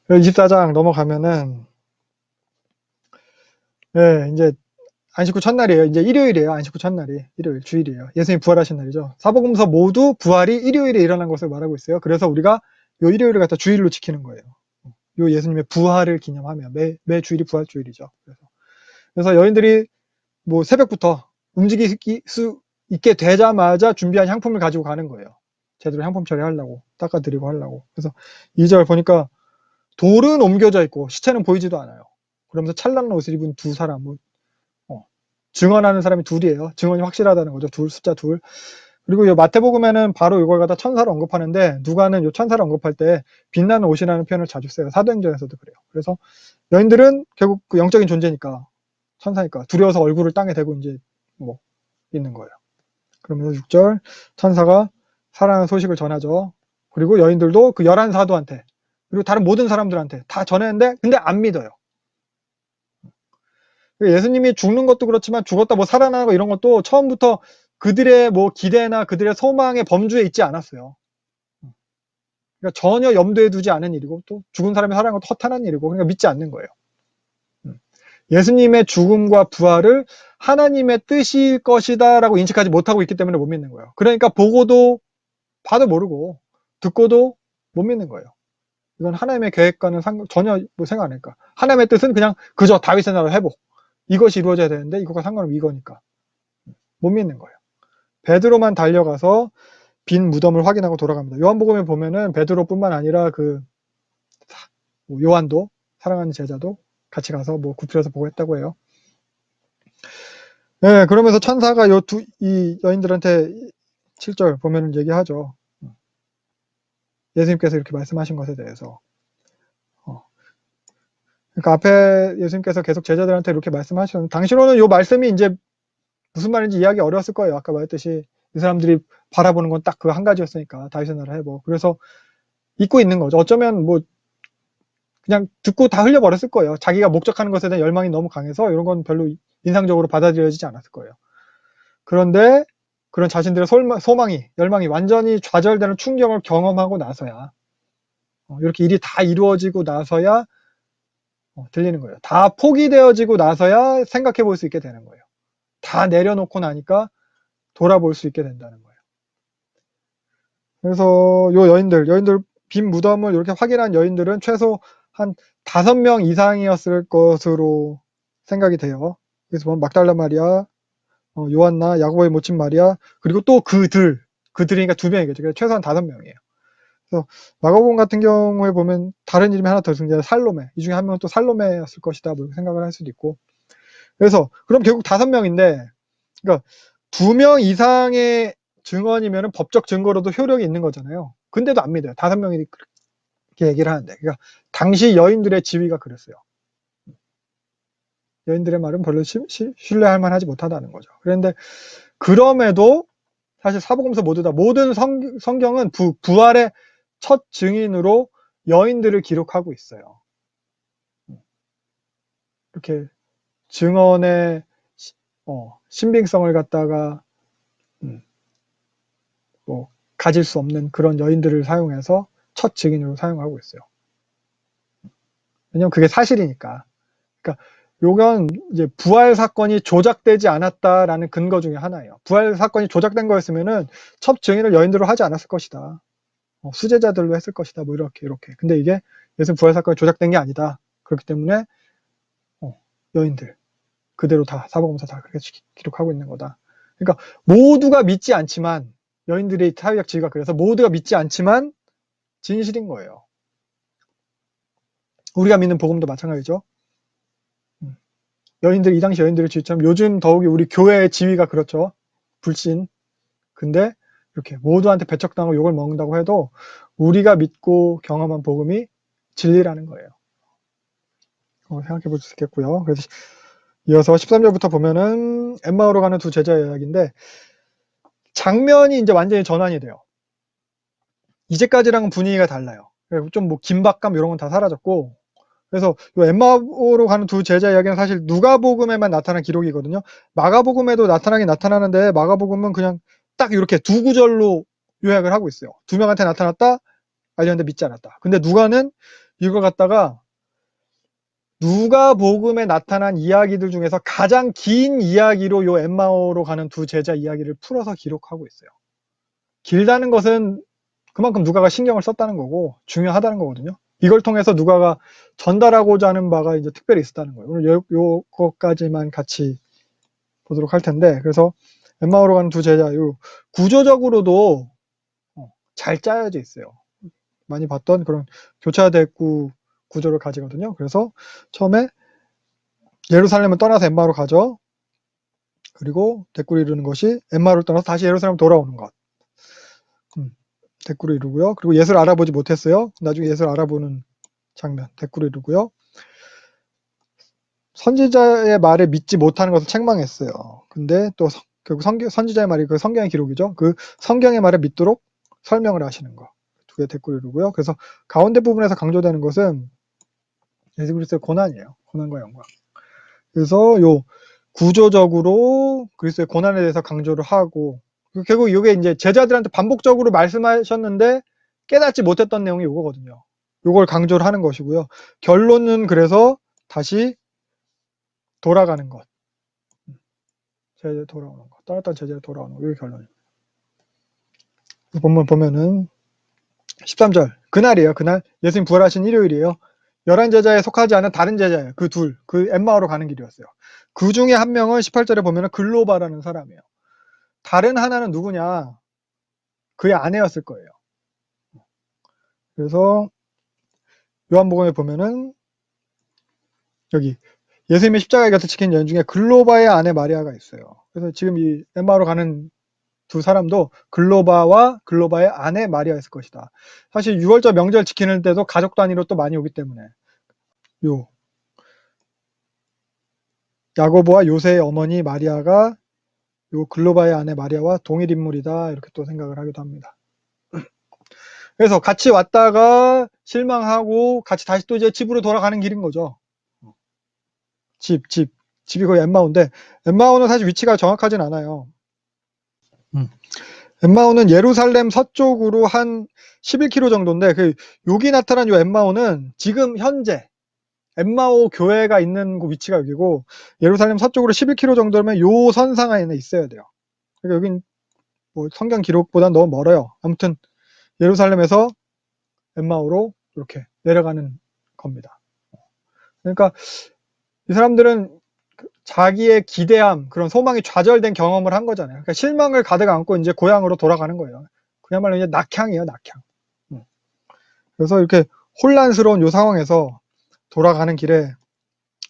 24장 넘어가면은 네, 이제 안식구 첫날이에요. 이제 일요일이에요. 안식구 첫날이. 일요일, 주일이에요. 예수님이 부활하신 날이죠. 사복음서 모두 부활이 일요일에 일어난 것을 말하고 있어요. 그래서 우리가 요 일요일을 갖다 주일로 지키는 거예요. 요 예수님의 부활을 기념하며 매 주일이 부활 주일이죠. 그래서 여인들이 뭐 새벽부터 움직일 수 있게 되자마자 준비한 향품을 가지고 가는 거예요. 제대로 향품 처리하려고, 닦아드리고 하려고. 그래서 2절 보니까 돌은 옮겨져 있고 시체는 보이지도 않아요. 그러면서 찬란한 옷을 입은 두 사람, 증언하는 사람이 둘이에요. 증언이 확실하다는 거죠. 숫자 둘. 그리고 이 마태복음에는 바로 이걸 갖다 천사를 언급하는데 누가는 이 천사를 언급할 때 빛나는 옷이라는 표현을 자주 써요. 사도행전에서도 그래요. 그래서 여인들은 결국 그 영적인 존재니까 천사니까 두려워서 얼굴을 땅에 대고 이제 뭐 있는 거예요. 그러면서 6절 천사가 살아나는 소식을 전하죠. 그리고 여인들도 그 11사도한테 그리고 다른 모든 사람들한테 다 전했는데 근데 안 믿어요. 예수님이 죽는 것도 그렇지만 죽었다 뭐 살아나고 이런 것도 처음부터 그들의 뭐 기대나 그들의 소망의 범주에 있지 않았어요. 그러니까 전혀 염두에 두지 않은 일이고 또 죽은 사람이 살아난 것도 허탄한 일이고 그러니까 믿지 않는 거예요. 예수님의 죽음과 부활을 하나님의 뜻일 것이다 라고 인식하지 못하고 있기 때문에 못 믿는 거예요. 그러니까 보고도 봐도 모르고 듣고도 못 믿는 거예요. 이건 하나님의 계획과는 전혀 뭐 생각 안 하니까. 하나님의 뜻은 그냥 그저 다윗의 나라 회복. 이것이 이루어져야 되는데 이거가 상관없이 이거니까. 못 믿는 거예요. 베드로만 달려가서 빈 무덤을 확인하고 돌아갑니다. 요한복음에 보면은 베드로뿐만 아니라 그 요한도 사랑하는 제자도 같이 가서 뭐 구필해서 보고 했다고 해요. 네, 그러면서 천사가 이 여인들한테 7절 보면은 얘기하죠. 예수님께서 이렇게 말씀하신 것에 대해서. 그러니까 앞에 예수님께서 계속 제자들한테 이렇게 말씀하셨는데 당시로는 이 말씀이 이제 무슨 말인지 이해하기 어려웠을 거예요. 아까 말했듯이 이 사람들이 바라보는 건 딱 그 한 가지였으니까 다윗의 나라 회복. 그래서 잊고 있는 거죠. 어쩌면 뭐 그냥 듣고 다 흘려버렸을 거예요. 자기가 목적하는 것에 대한 열망이 너무 강해서 이런 건 별로 인상적으로 받아들여지지 않았을 거예요. 그런데 그런 자신들의 소망이, 열망이 완전히 좌절되는 충격을 경험하고 나서야 이렇게 일이 다 이루어지고 나서야 들리는 거예요. 다 포기되어지고 나서야 생각해 볼 수 있게 되는 거예요. 다 내려놓고 나니까 돌아볼 수 있게 된다는 거예요. 그래서 요 여인들 빈 무덤을 이렇게 확인한 여인들은 최소 한 5명 이상이었을 것으로 생각이 돼요. 그래서 보면 막달라 마리아, 요한나, 야고보의 모친 마리아, 그리고 또 그들이니까 2명이겠죠. 그래서 최소한 5명이에요. 그래서 마가복음 같은 경우에 보면 다른 이름이 하나 더 등장해요. 살로메. 이 중에 한 명은 또 살로메였을 것이다. 뭐 생각을 할 수도 있고. 그래서 그럼 결국 5명인데, 그러니까 2명 이상의 증언이면 법적 증거로도 효력이 있는 거잖아요. 근데도 안 믿어요. 5명이 그렇게 얘기를 하는데. 그러니까 당시 여인들의 지위가 그랬어요. 여인들의 말은 별로 신뢰할 만하지 못하다는 거죠. 그런데 그럼에도 사실 사복음서 모두 다 모든 성경은 부활의 첫 증인으로 여인들을 기록하고 있어요. 이렇게 증언의 신빙성을 갖다가 뭐 가질 수 없는 그런 여인들을 사용해서 첫 증인으로 사용하고 있어요. 왜냐면 그게 사실이니까. 그러니까 요건 이제 부활 사건이 조작되지 않았다라는 근거 중에 하나예요. 부활 사건이 조작된 거였으면은 첫 증인을 여인들로 하지 않았을 것이다. 수제자들로 했을 것이다. 뭐 이렇게. 근데 이게 예수 부활 사건이 조작된 게 아니다. 그렇기 때문에 여인들 그대로 다 사복음서 다 그렇게 기록하고 있는 거다. 그러니까 모두가 믿지 않지만 여인들의 사회적 지위가 그래서 모두가 믿지 않지만 진실인 거예요. 우리가 믿는 복음도 마찬가지죠. 이 당시 여인들의 지위처럼 요즘 더욱이 우리 교회의 지위가 그렇죠. 불신. 근데 이렇게 모두한테 배척당하고 욕을 먹는다고 해도 우리가 믿고 경험한 복음이 진리라는 거예요. 생각해 볼 수 있겠고요. 그래서 이어서 13절부터 보면은 엠마오로 가는 두 제자의 이야기인데 장면이 이제 완전히 전환이 돼요. 이제까지랑은 분위기가 달라요. 좀 뭐 긴박감 이런 건 다 사라졌고 그래서 이 엠마오로 가는 두 제자 이야기는 사실 누가복음에만 나타난 기록이거든요. 마가복음에도 나타나는데 마가복음은 그냥 딱 이렇게 두 구절로 요약을 하고 있어요. 두 명한테 나타났다, 알렸는데 믿지 않았다. 근데 누가는 이걸 갖다가 누가복음에 나타난 이야기들 중에서 가장 긴 이야기로 요 엠마오로 가는 두 제자 이야기를 풀어서 기록하고 있어요. 길다는 것은 그만큼 누가가 신경을 썼다는 거고 중요하다는 거거든요. 이걸 통해서 누가가 전달하고자 하는 바가 이제 특별히 있었다는 거예요. 오늘 요거까지만 같이 보도록 할 텐데, 그래서 엠마오로 가는 두 제자, 요 구조적으로도 잘 짜여져 있어요. 많이 봤던 그런 교차대구 구조를 가지거든요. 그래서 처음에 예루살렘을 떠나서 엠마오로 가죠. 그리고 대꾸를 이루는 것이 엠마오를 떠나서 다시 예루살렘 돌아오는 것. 대꾸를 이루고요. 그리고 예수를 알아보지 못했어요. 나중에 예수를 알아보는 장면, 대꾸를 이루고요. 선지자의 말을 믿지 못하는 것을 책망했어요. 근데 또 결국 선지자의 말이 그 성경의 기록이죠. 그 성경의 말을 믿도록 설명을 하시는 거. 두 개 대꾸를 이루고요. 그래서 가운데 부분에서 강조되는 것은 예수 그리스도의 고난이에요. 고난과 영광. 그래서 요 구조적으로 그리스도의 고난에 대해서 강조를 하고 결국 이게 이제 제자들한테 반복적으로 말씀하셨는데 깨닫지 못했던 내용이 이거거든요. 이걸 강조를 하는 것이고요. 결론은 그래서 다시 돌아가는 것. 제자들 돌아오는 것. 떠났던 제자들 돌아오는 것. 이게 결론입니다. 본문 보면은 13절. 그날이에요. 그날 예수님 부활하신 일요일이에요. 11제자에 속하지 않은 다른 제자예요. 그 둘. 그 엠마오로 가는 길이었어요. 그 중에 한 명은 18절에 보면은 글로바라는 사람이에요. 다른 하나는 누구냐? 그의 아내였을 거예요. 그래서 요한복음에 보면은 여기 예수님의 십자가에 곁에 지킨 여인 중에 글로바의 아내 마리아가 있어요. 그래서 지금 이 엠마오로 가는 두 사람도 글로바와 글로바의 아내 마리아였을 것이다. 사실 6월절 명절 지키는 때도 가족 단위로 또 많이 오기 때문에 요 야고보와 요새의 어머니 마리아가 요 글로바의 아내 마리아와 동일 인물이다 이렇게 또 생각을 하기도 합니다. 그래서 같이 왔다가 실망하고 같이 다시 또 이제 집으로 돌아가는 길인 거죠. 집이 거의 엠마오인데 엠마오는 사실 위치가 정확하진 않아요. 엠마오는 예루살렘 서쪽으로 한 11km 정도인데 여기 나타난 요 엠마오는 지금 현재 엠마오 교회가 있는 그 위치가 여기고 예루살렘 서쪽으로 11km 정도면 요 선상 안에 있어야 돼요. 그러니까 여긴 뭐 성경 기록보다 너무 멀어요. 아무튼 예루살렘에서 엠마오로 이렇게 내려가는 겁니다. 그러니까 이 사람들은 자기의 기대함, 그런 소망이 좌절된 경험을 한 거잖아요. 그러니까 실망을 가득 안고 이제 고향으로 돌아가는 거예요. 그야말로 이제 낙향이에요, 낙향. 그래서 이렇게 혼란스러운 이 상황에서 돌아가는 길에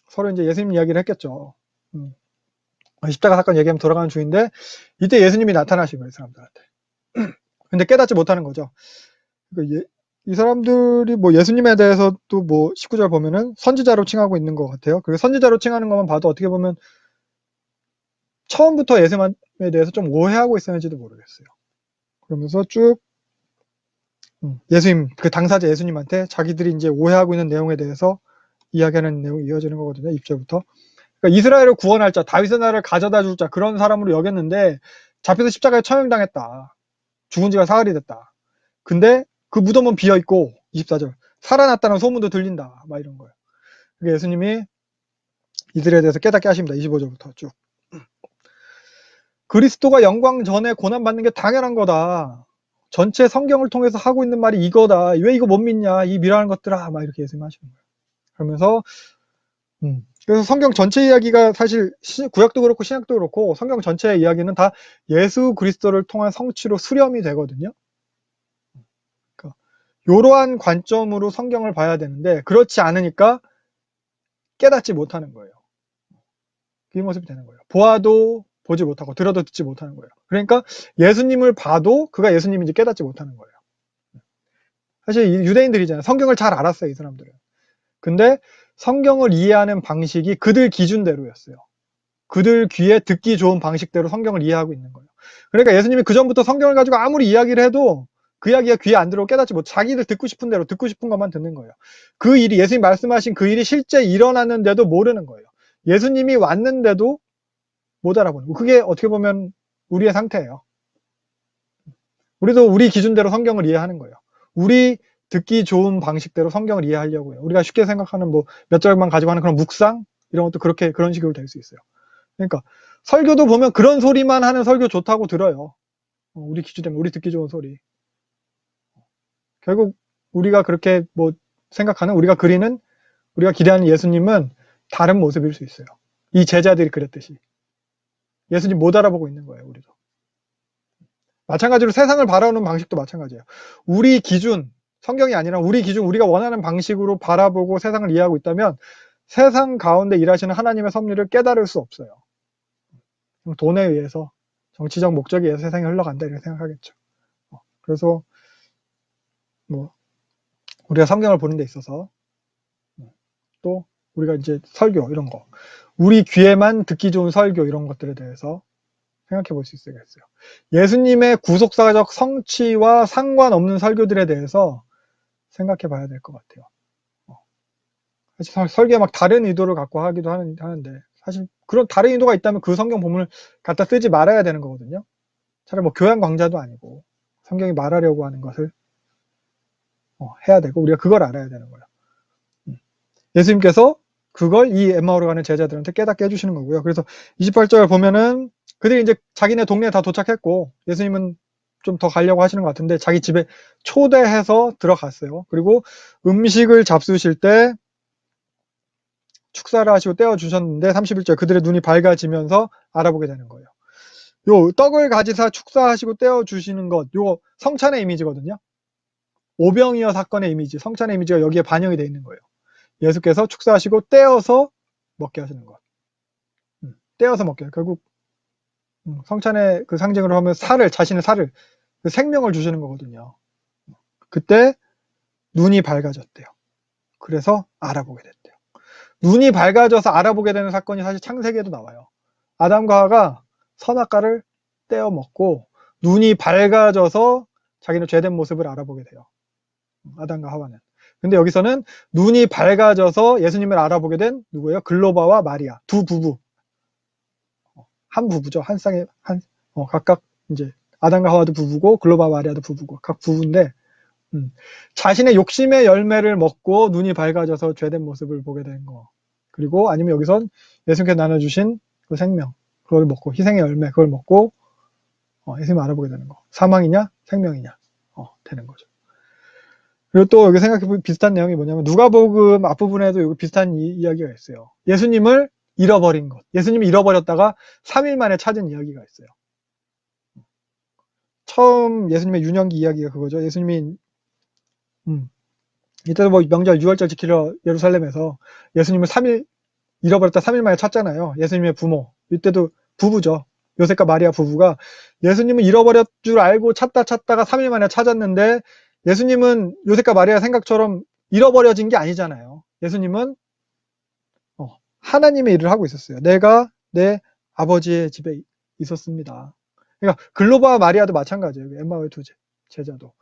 서로 이제 예수님 이야기를 했겠죠. 십자가 사건 얘기하면 돌아가는 중인데 이때 예수님이 나타나신 거예요, 사람들한테. 근데 깨닫지 못하는 거죠. 그러니까 이 사람들이 뭐 예수님에 대해서도 뭐 19절 보면은 선지자로 칭하고 있는 것 같아요. 그 선지자로 칭하는 것만 봐도 어떻게 보면 처음부터 대해서 좀 오해하고 있었는지도 모르겠어요. 그러면서 쭉 예수님, 그 당사자 예수님한테 자기들이 이제 오해하고 있는 내용에 대해서 이야기하는 내용이 이어지는 거거든요. 6절부터. 그러니까 이스라엘을 구원할 자, 다윗의 나라를 가져다 줄 자, 그런 사람으로 여겼는데 잡혀서 십자가에 처형당했다. 죽은 지가 사흘이 됐다. 근데 그 무덤은 비어있고 24절 살아났다는 소문도 들린다. 막 이런 거예요. 그게 예수님이 이들에 대해서 깨닫게 하십니다. 25절부터 쭉. 그리스도가 영광 전에 고난받는 게 당연한 거다. 전체 성경을 통해서 하고 있는 말이 이거다. 왜 이거 못 믿냐? 이 미련한 것들아. 막 이렇게 예수님 하시는 거예요. 그러면서 그래서 성경 전체 이야기가 사실 구약도 그렇고 신약도 그렇고 성경 전체의 이야기는 다 예수 그리스도를 통한 성취로 수렴이 되거든요. 그러니까 이러한 관점으로 성경을 봐야 되는데 그렇지 않으니까 깨닫지 못하는 거예요. 그 모습이 되는 거예요. 보아도 보지 못하고 들어도 듣지 못하는 거예요. 그러니까 예수님을 봐도 그가 예수님인지 깨닫지 못하는 거예요. 사실 유대인들이잖아요. 성경을 잘 알았어요. 이 사람들은. 근데 성경을 이해하는 방식이 그들 기준대로였어요. 그들 귀에 듣기 좋은 방식대로 성경을 이해하고 있는 거예요. 그러니까 예수님이 그전부터 성경을 가지고 아무리 이야기를 해도 그 이야기가 귀에 안 들어오고 깨닫지 못, 자기들 듣고 싶은 대로 듣고 싶은 것만 듣는 거예요. 그 일이, 예수님 말씀하신 그 일이 실제 일어났는데도 모르는 거예요. 예수님이 왔는데도 못 알아보는 거예요. 그게 어떻게 보면 우리의 상태예요. 우리도 우리 기준대로 성경을 이해하는 거예요. 우리 듣기 좋은 방식대로 성경을 이해하려고 해요. 우리가 쉽게 생각하는 뭐 몇 절만 가지고 하는 그런 묵상 이런 것도 그런 식으로 될 수 있어요. 그러니까 설교도 보면 그런 소리만 하는 설교 좋다고 들어요. 우리 기준대로 우리 듣기 좋은 소리. 결국 우리가 그렇게 뭐 생각하는 우리가 그리는 우리가 기대하는 예수님은 다른 모습일 수 있어요. 이 제자들이 그랬듯이 예수님 못 알아보고 있는 거예요. 우리도. 마찬가지로 세상을 바라보는 방식도 마찬가지예요. 우리 기준, 성경이 아니라 우리 기준, 우리가 원하는 방식으로 바라보고 세상을 이해하고 있다면 세상 가운데 일하시는 하나님의 섭리를 깨달을 수 없어요. 돈에 의해서, 정치적 목적에 의해서 세상이 흘러간다 이렇게 생각하겠죠. 그래서 뭐 우리가 성경을 보는 데 있어서 또 우리가 이제 설교 이런 거, 우리 귀에만 듣기 좋은 설교 이런 것들에 대해서 생각해 볼 수 있겠어요. 예수님의 구속사적 성취와 상관없는 설교들에 대해서 생각해 봐야 될 것 같아요. 사실 설교에 막 다른 의도를 갖고 하기도 하는데 사실 그런 다른 의도가 있다면 그 성경 본문을 갖다 쓰지 말아야 되는 거거든요. 차라리 뭐 교양 강좌도 아니고 성경이 말하려고 하는 것을 해야 되고 우리가 그걸 알아야 되는 거예요. 예수님께서 그걸 이 엠마오로 가는 제자들한테 깨닫게 해주시는 거고요. 그래서 28절 보면은 그들이 이제 자기네 동네에 다 도착했고 예수님은 좀 더 가려고 하시는 것 같은데 자기 집에 초대해서 들어갔어요. 그리고 음식을 잡수실 때 축사를 하시고 떼어주셨는데 31절 그들의 눈이 밝아지면서 알아보게 되는 거예요. 요 떡을 가지사 축사하시고 떼어주시는 것, 요 성찬의 이미지거든요. 오병이어 사건의 이미지, 성찬의 이미지가 여기에 반영이 되어 있는 거예요. 예수께서 축사하시고 떼어서 먹게 하시는 것. 떼어서 먹게. 결국 성찬의 그 상징으로 하면 자신의 살을, 그 생명을 주시는 거거든요. 그때 눈이 밝아졌대요. 그래서 알아보게 됐대요. 눈이 밝아져서 알아보게 되는 사건이 사실 창세기에도 나와요. 아담과 하와가 선악과를 떼어 먹고 눈이 밝아져서 자기는 죄된 모습을 알아보게 돼요. 아담과 하와는. 근데 여기서는 눈이 밝아져서 예수님을 알아보게 된 누구예요? 글로바와 마리아 두 부부. 한 부부죠. 한 쌍의 각각 이제 아담과 하와도 부부고 글로바와 마리아도 부부고 각 부부인데 자신의 욕심의 열매를 먹고 눈이 밝아져서 죄된 모습을 보게 된 거. 그리고 아니면 여기선 예수님께서 나눠주신 그 생명 그걸 먹고 희생의 열매 그걸 먹고 예수님을 알아보게 되는 거. 사망이냐 생명이냐 되는 거죠. 그리고 또 여기 생각해보면 비슷한 내용이 뭐냐면 누가복음 앞부분에도 여기 비슷한 이야기가 있어요. 예수님을 잃어버린 것. 예수님이 잃어버렸다가 3일 만에 찾은 이야기가 있어요. 처음 예수님의 유년기 이야기가 그거죠. 예수님이 이때도 뭐 명절 6월절 지키러 예루살렘에서 예수님을 잃어버렸다 3일 만에 찾잖아요. 예수님의 부모. 이때도 부부죠. 요셉과 마리아 부부가 예수님을 잃어버렸 줄 알고 찾다가 3일 만에 찾았는데 예수님은 요셉과 마리아 생각처럼 잃어버려진 게 아니잖아요. 예수님은 하나님의 일을 하고 있었어요. 내가 내 아버지의 집에 있었습니다. 그러니까 글로바와 마리아도 마찬가지예요. 엠마오의 두 제자도.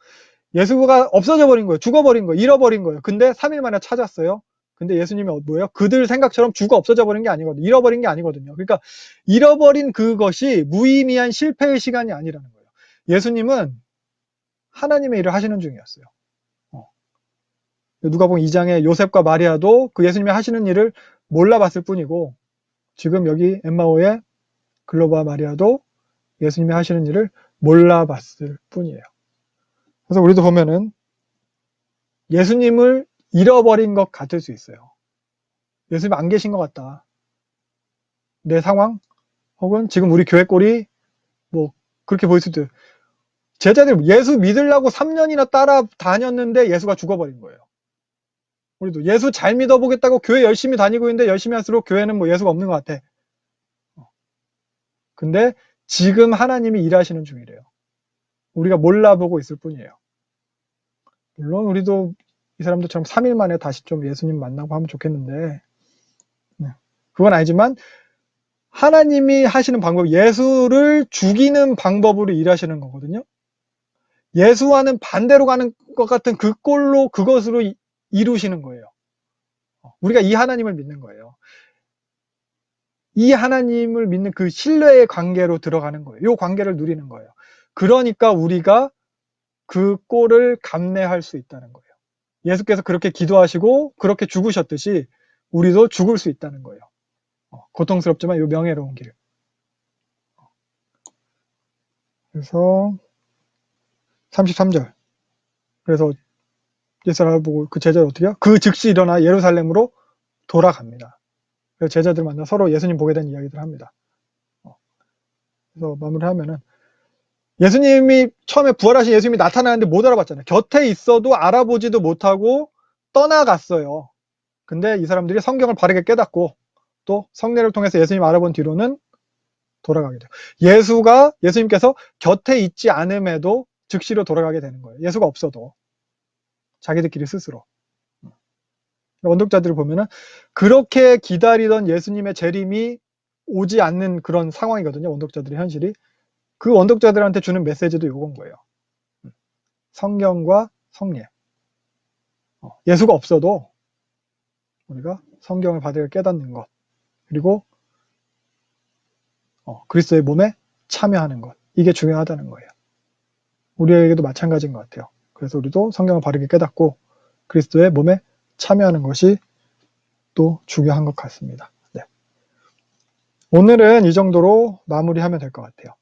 예수가 없어져 버린 거예요. 죽어버린 거예요. 잃어버린 거예요. 근데 3일 만에 찾았어요. 근데 예수님이 뭐예요? 그들 생각처럼 죽어 없어져 버린 게 아니거든요. 잃어버린 게 아니거든요. 그러니까 잃어버린 그것이 무의미한 실패의 시간이 아니라는 거예요. 예수님은 하나님의 일을 하시는 중이었어요. 누가복음 2장에 요셉과 마리아도 그 예수님이 하시는 일을 몰라봤을 뿐이고, 지금 여기 엠마오의 글로바 마리아도 예수님이 하시는 일을 몰라봤을 뿐이에요. 그래서 우리도 보면은 예수님을 잃어버린 것 같을 수 있어요. 예수님 안 계신 것 같다. 내 상황 혹은 지금 우리 교회 꼴이 뭐 그렇게 보일 수도 있어요. 제자들 예수 믿으려고 3년이나 따라다녔는데 예수가 죽어버린 거예요. 우리도 예수 잘 믿어보겠다고 교회 열심히 다니고 있는데 열심히 할수록 교회는 뭐 예수가 없는 것 같아. 근데 지금 하나님이 일하시는 중이래요. 우리가 몰라보고 있을 뿐이에요. 물론 우리도 이 사람들처럼 3일 만에 다시 좀 예수님 만나고 하면 좋겠는데, 그건 아니지만 하나님이 하시는 방법, 예수를 죽이는 방법으로 일하시는 거거든요. 예수와는 반대로 가는 것 같은 그 꼴로 그것으로 이루시는 거예요. 우리가 이 하나님을 믿는 거예요. 이 하나님을 믿는 그 신뢰의 관계로 들어가는 거예요. 이 관계를 누리는 거예요. 그러니까 우리가 그 꼴을 감내할 수 있다는 거예요. 예수께서 그렇게 기도하시고 그렇게 죽으셨듯이 우리도 죽을 수 있다는 거예요. 고통스럽지만 이 명예로운 길. 그래서 33절. 그래서 예수를 보고 그 제자를 어떻게 해요? 그 즉시 일어나 예루살렘으로 돌아갑니다. 그래서 제자들 만나 서로 예수님 보게 된 이야기들 합니다. 그래서 마무리하면은 예수님이 처음에 부활하신 예수님이 나타나는데 못 알아봤잖아요. 곁에 있어도 알아보지도 못하고 떠나갔어요. 근데 이 사람들이 성경을 바르게 깨닫고 또 성례를 통해서 예수님 알아본 뒤로는 돌아가게 돼요. 예수님께서 곁에 있지 않음에도 즉시로 돌아가게 되는 거예요. 예수가 없어도 자기들끼리 스스로. 원독자들을 보면은 그렇게 기다리던 예수님의 재림이 오지 않는 그런 상황이거든요. 원독자들의 현실이. 그 원독자들한테 주는 메시지도 요건 거예요. 성경과 성례. 예수가 없어도 우리가 성경을 바르게 깨닫는 것, 그리고 그리스도의 몸에 참여하는 것, 이게 중요하다는 거예요. 우리에게도 마찬가지인 것 같아요. 그래서 우리도 성경을 바르게 깨닫고 그리스도의 몸에 참여하는 것이 또 중요한 것 같습니다. 네. 오늘은 이 정도로 마무리하면 될 것 같아요.